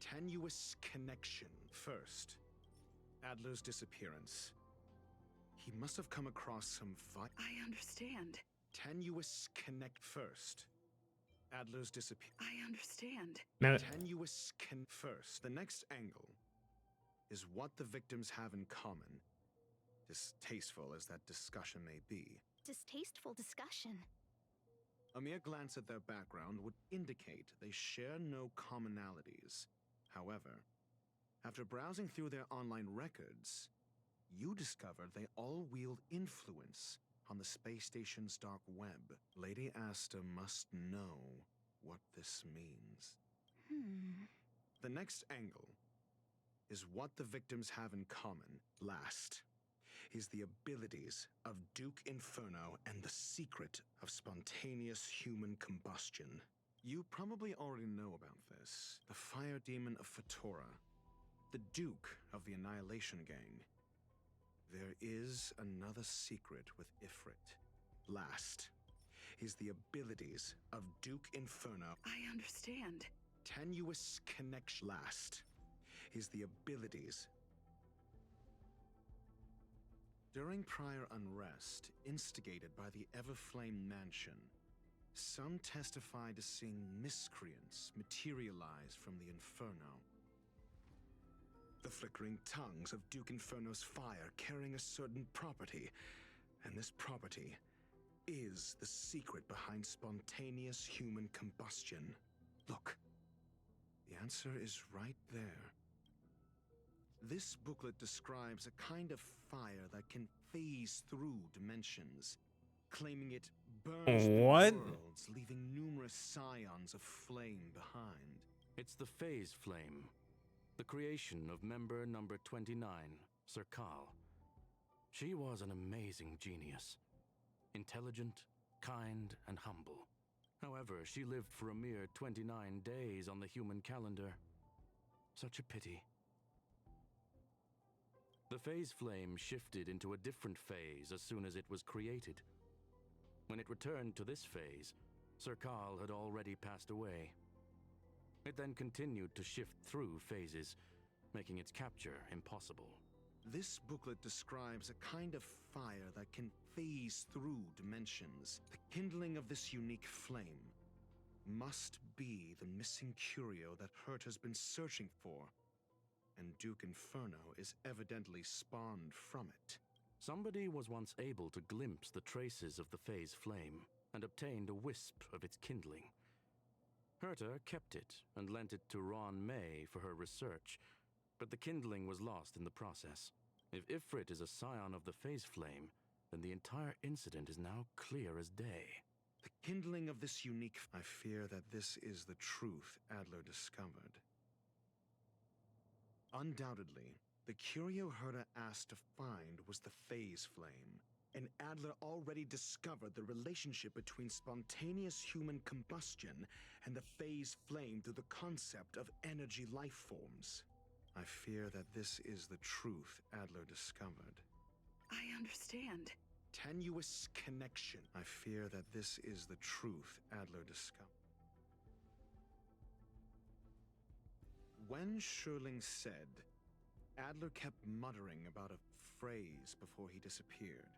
Tenuous connection. First, Adler's disappearance. He must have come across some I understand. Tenuous connect. First, Adler's disappearance. I understand. No. Tenuous first. The next angle is what the victims have in common. Distasteful as that discussion may be. Distasteful discussion? A mere glance at their background would indicate they share no commonalities. However, after browsing through their online records, you discovered they all wield influence on the space station's dark web. Lady Asta must know what this means. The next angle is what the victims have in common. Last is the abilities of Duke Inferno and the secret of spontaneous human combustion. You probably already know about this. The fire demon of Fatora, the Duke of the Annihilation Gang. There is another secret with Ifrit. Last is the abilities of Duke Inferno. I understand. Tenuous connection. Last is the abilities. During prior unrest instigated by the Everflame Mansion, some testified to seeing miscreants materialize from the Inferno. The flickering tongues of Duke Inferno's fire carrying a certain property, and this property is the secret behind spontaneous human combustion. Look, the answer is right there. This booklet describes a kind of fire that can phase through dimensions, claiming it burns through worlds, leaving numerous scions of flame behind. It's the Phase Flame, the creation of member number 29, Serkal. She was an amazing genius. Intelligent, kind, and humble. However, she lived for a mere 29 days on the human calendar. Such a pity. The Phase Flame shifted into a different phase as soon as it was created. When it returned to this phase, Serkal had already passed away. It then continued to shift through phases, making its capture impossible. This booklet describes a kind of fire that can phase through dimensions. The kindling of this unique flame must be the missing curio that Hurt has been searching for, and Duke Inferno is evidently spawned from it. Somebody was once able to glimpse the traces of the phase flame and obtained a wisp of its kindling. Herta kept it and lent it to Ron May for her research, but the kindling was lost in the process. If Ifrit is a scion of the phase flame, then the entire incident is now clear as day. The kindling of this unique... I fear that this is the truth Adler discovered. Undoubtedly, the curio Herta asked to find was the phase flame, and Adler already discovered the relationship between spontaneous human combustion and the phase flame through the concept of energy life forms. I fear that this is the truth Adler discovered. I understand. Tenuous connection. I fear that this is the truth Adler discovered. When Schurling said, Adler kept muttering about a phrase before he disappeared.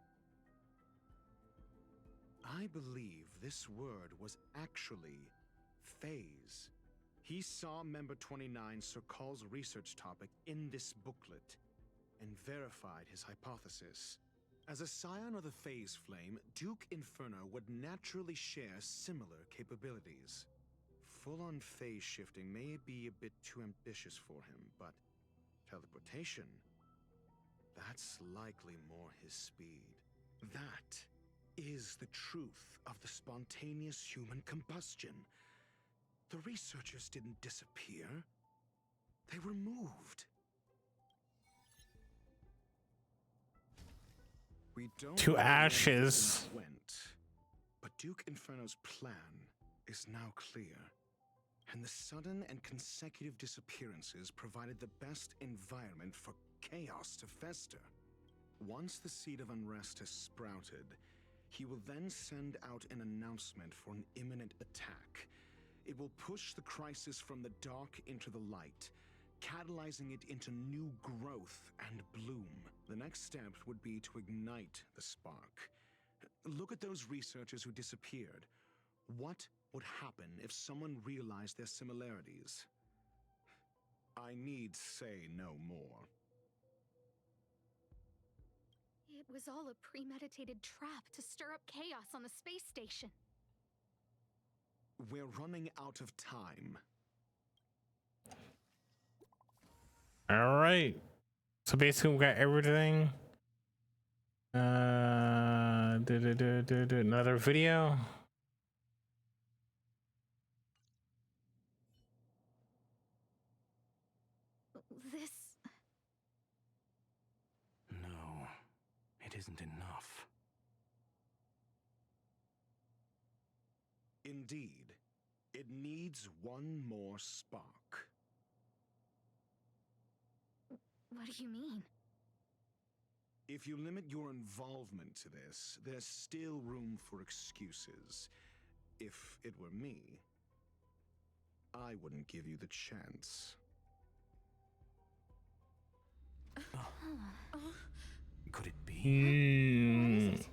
I believe this word was actually phase. He saw Member 29 Sir Call's research topic in this booklet and verified his hypothesis. As a scion of the phase flame, Duke Inferno would naturally share similar capabilities. Full-on phase shifting may be a bit too ambitious for him, but teleportation, that's likely more his speed. That is the truth of the spontaneous human combustion. The researchers didn't disappear. They were moved. We don't To know where ashes. things went, but Duke Inferno's plan is now clear. And the sudden and consecutive disappearances provided the best environment for chaos to fester. Once the seed of unrest has sprouted, he will then send out an announcement for an imminent attack. It will push the crisis from the dark into the light, catalyzing it into new growth and bloom. The next step would be to ignite the spark. Look at those researchers who disappeared. What would happen if someone realized their similarities? I need say no more. It was all a premeditated trap to stir up chaos on the space station. We're running out of time. All right. So basically, we got everything. Another video. This... No, it isn't enough. Indeed, it needs one more spark. What do you mean? If you limit your involvement to this, there's still room for excuses. If it were me, I wouldn't give you the chance. Could it be?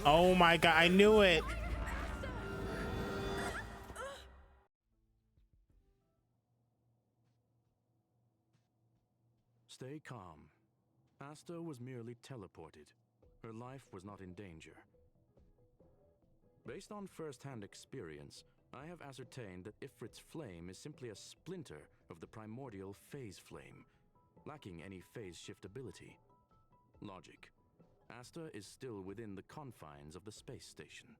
Oh my god, I knew it! Stay calm. Asta was merely teleported. Her life was not in danger. Based on first-hand experience, I have ascertained that Ifrit's flame is simply a splinter of the primordial phase flame, lacking any phase shift ability. Logic. Asta is still within the confines of the space station.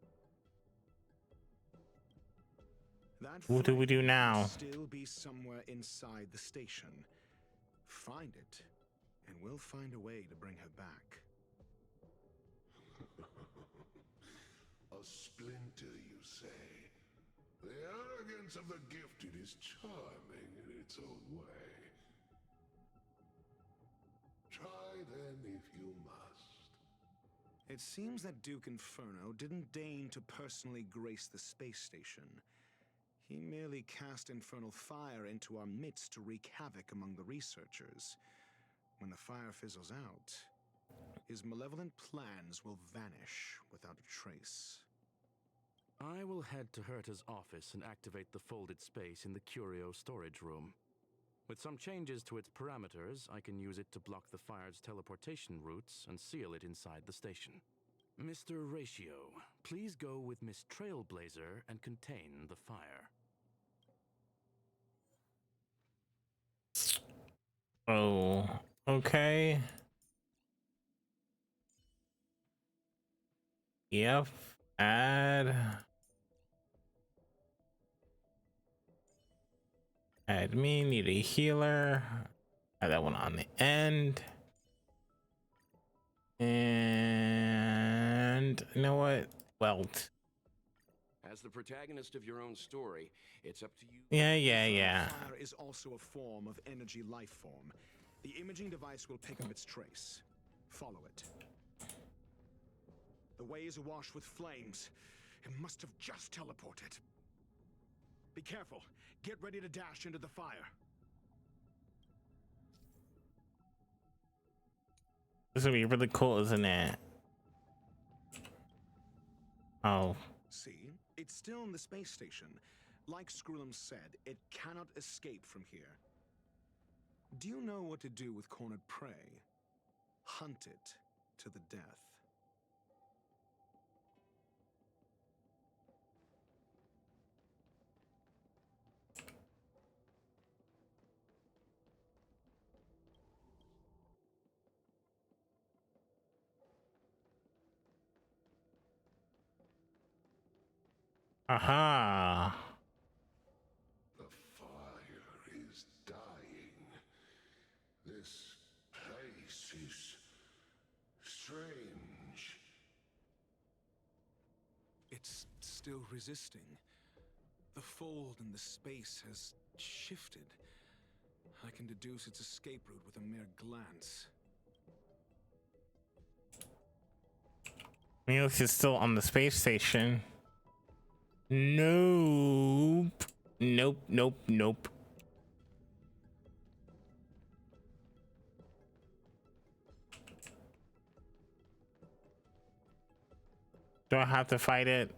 What do we do now? Still be somewhere inside the station. Find it, and we'll find a way to bring her back. A splinter, you say? The arrogance of the gifted is charming in its own way. Try then if you must. It seems that Duke Inferno didn't deign to personally grace the space station. He merely cast infernal fire into our midst to wreak havoc among the researchers. When the fire fizzles out, his malevolent plans will vanish without a trace. I will head to Herta's office and activate the folded space in the curio storage room. With some changes to its parameters, I can use it to block the fire's teleportation routes and seal it inside the station. Mr. Ratio, please go with Miss Trailblazer and contain the fire. Oh, okay. Yep. Add me, need a healer. Add that one on the end. And you know what? Welt. As the protagonist of your own story, it's up to you. Yeah. Fire is also a form of energy life form. The imaging device will pick up its trace. Follow it. The way is awash with flames. It must have just teleported. Be careful. Get ready to dash into the fire. This is gonna be really cool, isn't it? Oh. See? It's still in the space station. Like Skrullum said, it cannot escape from here. Do you know what to do with cornered prey? Hunt it to the death. Aha. The fire is dying. This place is strange. It's still resisting. The fold in the space has shifted. I can deduce its escape route with a mere glance. Neelix is still on the space station. Nope. Nope. Do I have to fight it?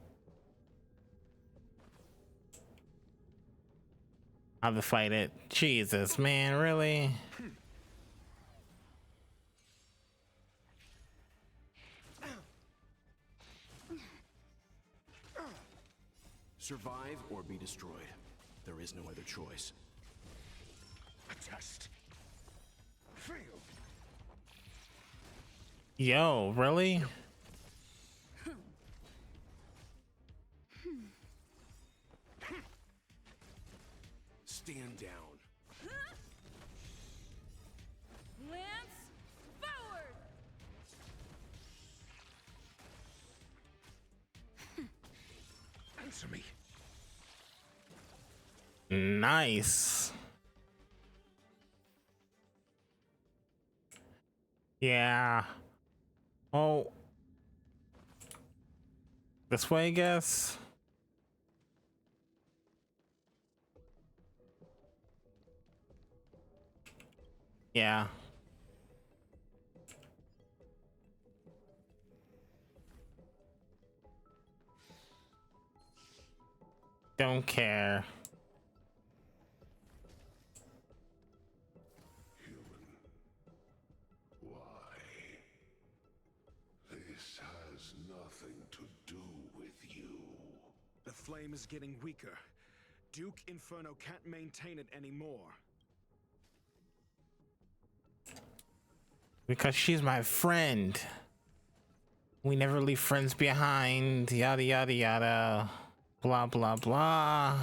I have to fight it. Jesus, man, really? Survive or be destroyed. There is no other choice. A test. Fail. Yo, really? Stand down. Lance, forward! Answer me. Nice. Yeah. Oh. This way, I guess. Yeah. Don't care. Why? This has nothing to do with you. The flame is getting weaker. Duke Inferno can't maintain it anymore. Because she's my friend. We never leave friends behind. Yada yada yada. Blah blah blah.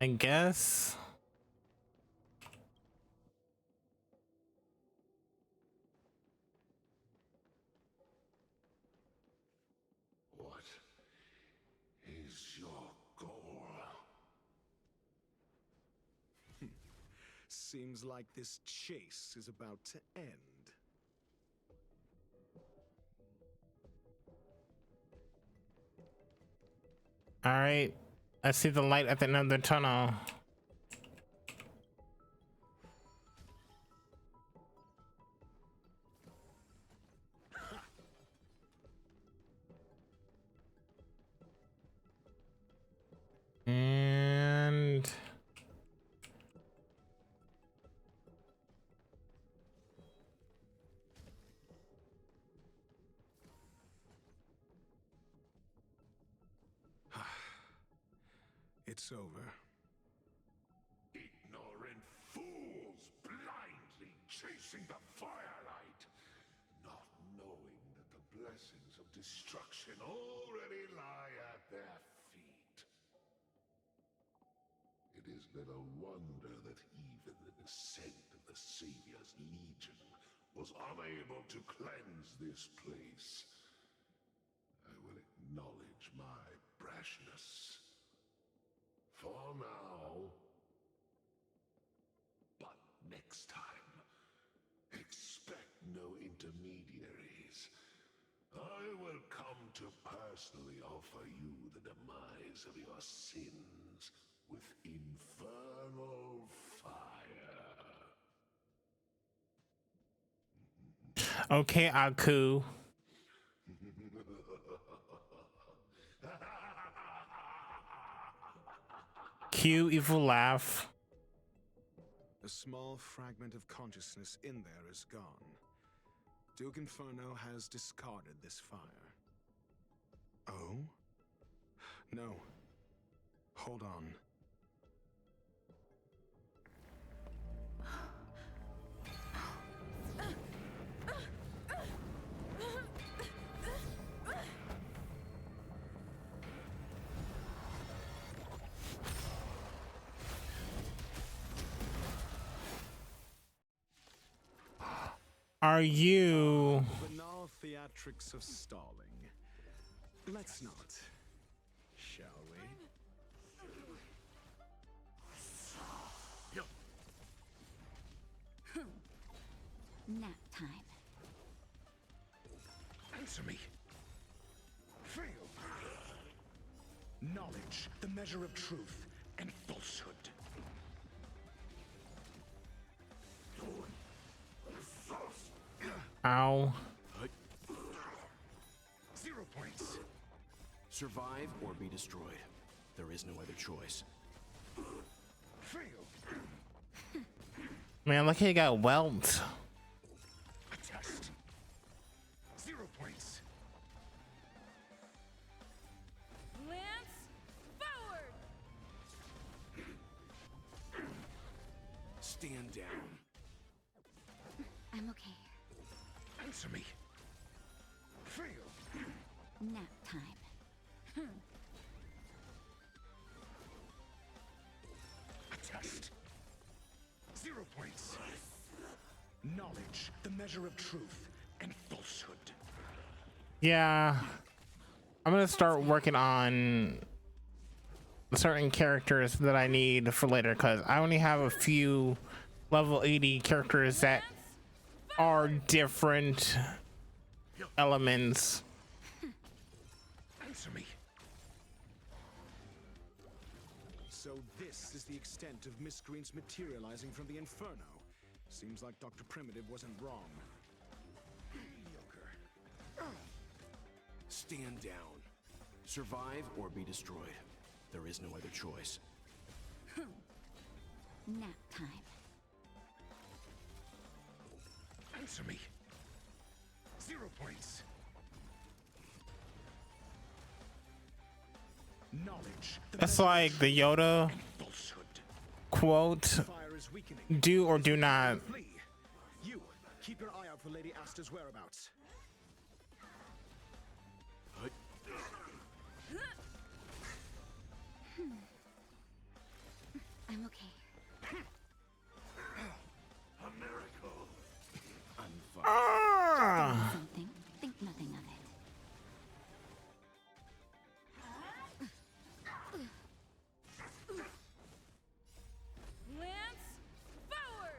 I guess. What is your goal? Seems like this chase is about to end. All right, I see the light at the end of the tunnel. And It's over. Ignorant fools blindly chasing the firelight, not knowing that the blessings of destruction already lie at their feet. It is little wonder that even the descent of the Savior's Legion was unable to cleanse this place. I will acknowledge my brashness. For now. But next time, expect no intermediaries. I will come to personally offer you the demise of your sins with infernal fire. okay, Aku. Cue evil laugh. A small fragment of consciousness in there is gone. Duke Inferno has discarded this fire. Oh? No. Hold on. Are you? Banal theatrics of stalling. Let's not, shall we? Nap time. Answer me. Fail. Knowledge, the measure of truth and falsehood. Ow. 0 points. Survive or be destroyed. There is no other choice. Fail. Man, look how you got welt. A test. 0 points. Lance, forward! Stand down. I'm okay. Answer me. Fail. Nap time. A test. 0 points. Knowledge, the measure of truth and falsehood. Yeah, I'm gonna start working on certain characters that I need for later because I only have a few level 80 characters that are different elements. Answer me. So this is the extent of miscreants materializing from the Inferno. Seems like Dr. Primitive wasn't wrong. Mediocre. Stand down. Survive or be destroyed. There is no other choice. Nap time. Answer me. 0 points. Knowledge. That's like the Yoda quote, Fire is weakening. do or do not. Flee. You keep your eye out for Lady Asta's whereabouts. I'm okay. A miracle. Something. Think nothing of it. Lance, forward!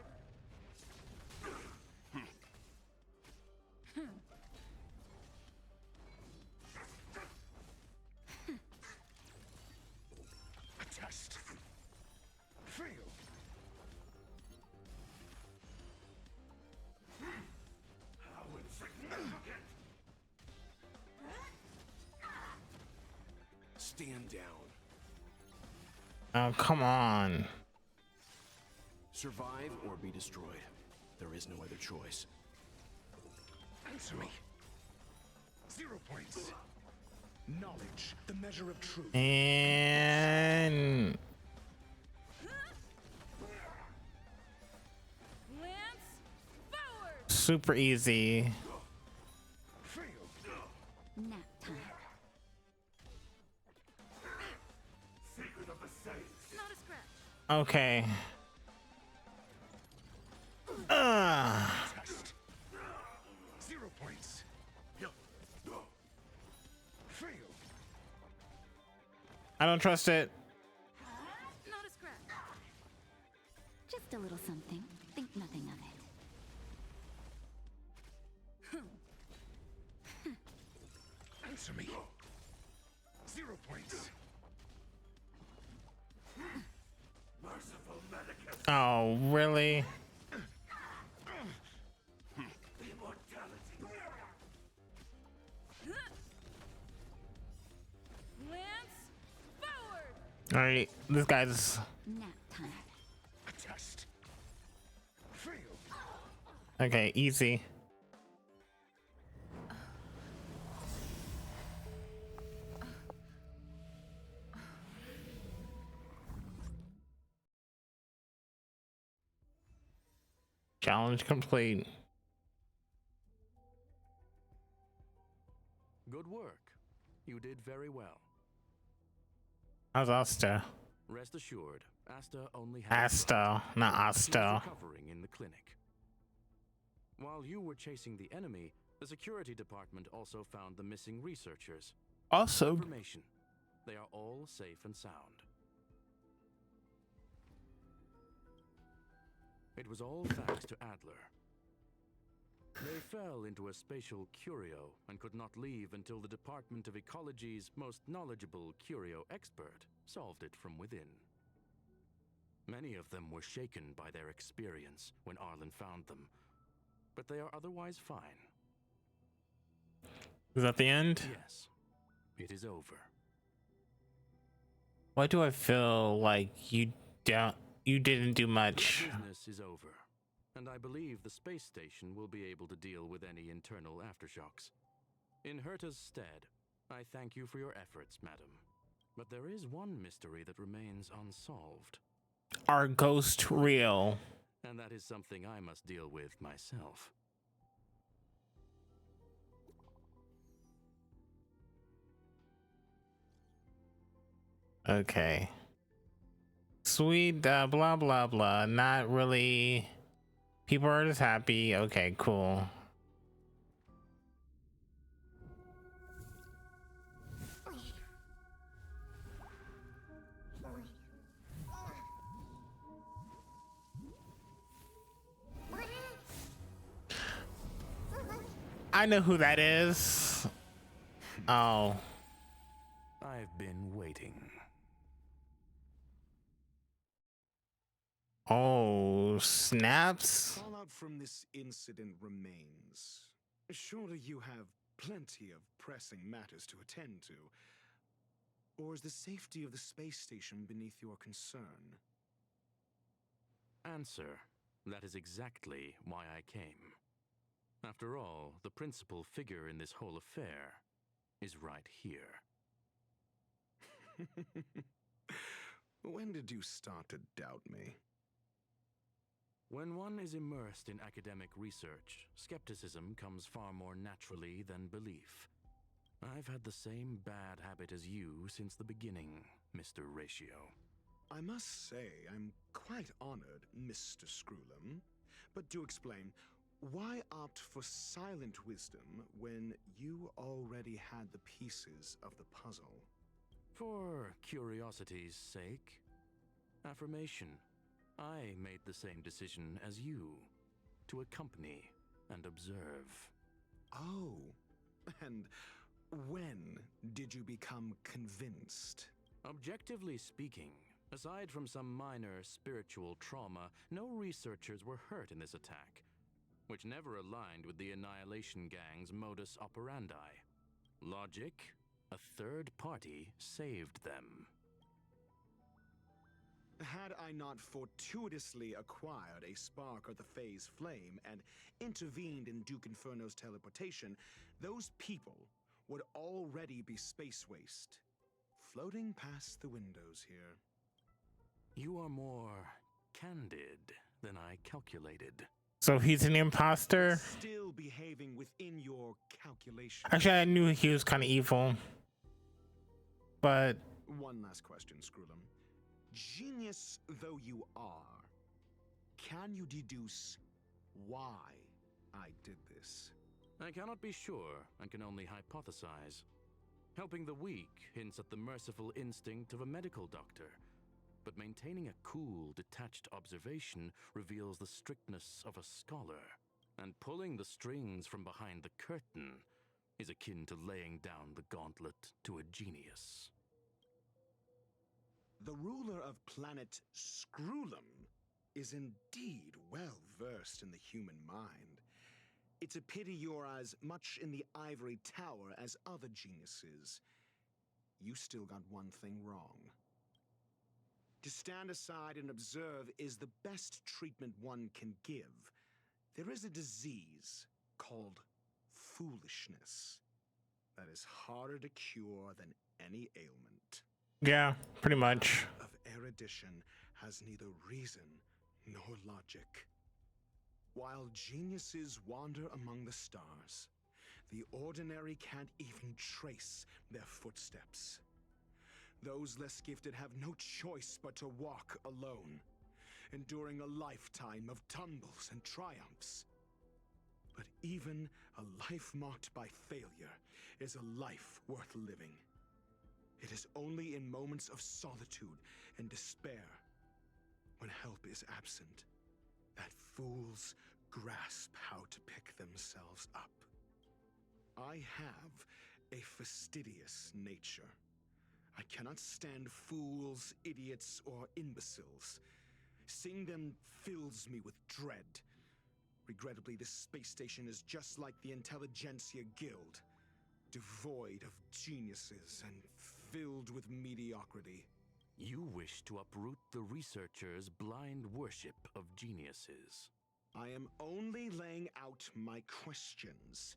down. Oh, come on. Survive or be destroyed. There is no other choice. Answer me. 0 points. Knowledge, the measure of truth. And Lance, forward! super easy. Nap time. Secret of the Saints. Not a scratch. Okay. Test. 0 points. Fail. I don't trust it. Not a scratch. Just a little something. Think nothing of it. Answer me. 0 points. Merciful medicus. Oh, really? Immortality. Lance, forward! All right, this guy's Nap time. A test. Fail. okay. Easy. Challenge complete. Good work. You did very well. How's Asta? Rest assured, Asta only had Asta, not She was Asta. recovering in the clinic. While you were chasing the enemy, the security department also found the missing researchers. Awesome. Information. They are all safe and sound. It was all thanks to Adler. They fell into a spatial curio and could not leave until the Department of Ecology's most knowledgeable curio expert solved it from within. Many of them were shaken by their experience when Arlen found them, but they are otherwise fine. Is that the end? Yes, it is over. Why do I feel like you didn't do much? Business is over, and I believe the space station will be able to deal with any internal aftershocks. In Herta's stead, I thank you for your efforts, madam. But there is one mystery that remains unsolved. Are ghosts real? And that is something I must deal with myself. Okay. Sweet, blah, blah, blah. Not really. People are just happy. Okay, cool. I know who that is. Oh. I've been waiting. Oh, snaps. Fallout from this incident remains. Surely you have plenty of pressing matters to attend to. Or is the safety of the space station beneath your concern? Answer. That is exactly why I came. After all, the principal figure in this whole affair is right here. When did you start to doubt me? When one is immersed in academic research, skepticism comes far more naturally than belief. I've had the same bad habit as you since the beginning, Mr. Ratio. I must say I'm quite honored, Mr. Screwlum. But do explain, why opt for silent wisdom when you already had the pieces of the puzzle? For curiosity's sake. Affirmation. I made the same decision as you, to accompany and observe. Oh, and when did you become convinced? Objectively speaking, aside from some minor spiritual trauma, no researchers were hurt in this attack, which never aligned with the Annihilation Gang's modus operandi. Logic A third party saved them. Had I not fortuitously acquired a spark of the phase flame and intervened in Duke Inferno's teleportation, those people would already be space waste, floating past the windows here. You are more candid than I calculated. So he's an imposter? Still behaving within your calculations. Actually, I knew he was kind of evil. But one last question, Screwlum. Genius though you are, can you deduce why I did this? I cannot be sure and can only hypothesize. Helping the weak hints at the merciful instinct of a medical doctor, but maintaining a cool, detached observation reveals the strictness of a scholar. And pulling the strings from behind the curtain is akin to laying down the gauntlet to a genius. The ruler of planet Screwlum is indeed well versed in the human mind. It's a pity you're as much in the ivory tower as other geniuses. You still got one thing wrong. To stand aside and observe is the best treatment one can give. There is a disease called foolishness that is harder to cure than any ailment. yeah, pretty much. Of erudition has neither reason nor logic. While geniuses wander among the stars, the ordinary can't even trace their footsteps. Those less gifted have no choice but to walk alone, enduring a lifetime of tumbles and triumphs. But even a life marked by failure is a life worth living. It is only in moments of solitude and despair, when help is absent, that fools grasp how to pick themselves up. I have a fastidious nature. I cannot stand fools, idiots, or imbeciles. Seeing them fills me with dread. Regrettably, this space station is just like the Intelligentsia Guild, devoid of geniuses and filled with mediocrity. You wish to uproot the researchers' blind worship of geniuses. I am only laying out my questions.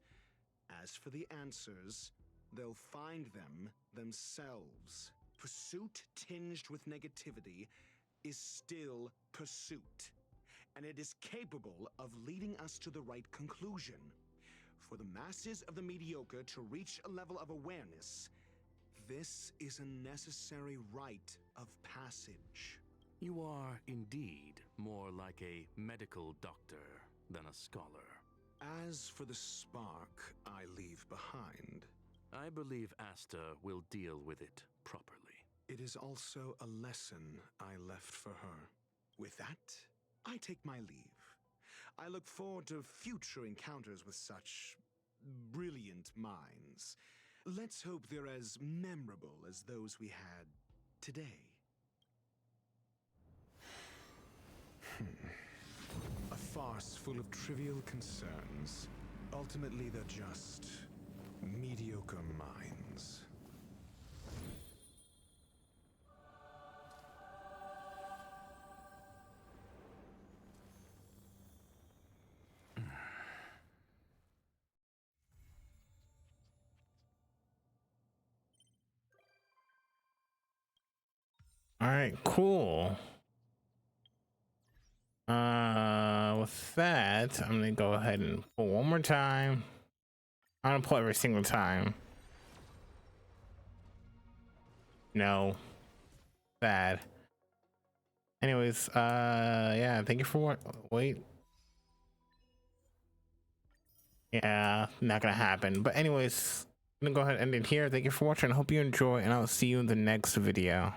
As for the answers, they'll find them themselves. Pursuit tinged with negativity is still pursuit, and it is capable of leading us to the right conclusion. For the masses of the mediocre to reach a level of awareness, this is a necessary rite of passage. You are indeed more like a medical doctor than a scholar. As for the spark I leave behind, I believe Asta will deal with it properly. it is also a lesson I left for her. With that, I take my leave. I look forward to future encounters with such brilliant minds. Let's hope they're as memorable as those we had today. A farce full of trivial concerns. Ultimately, they're just mediocre minds. All right, cool. With that, I'm gonna go ahead and pull one more time. I'm gonna pull every single time. No. Bad. Anyways, yeah, thank you for what. Wait. Yeah, not gonna happen. But anyways, I'm gonna go ahead and end it here. Thank you for watching. I hope you enjoy, and I'll see you in the next video.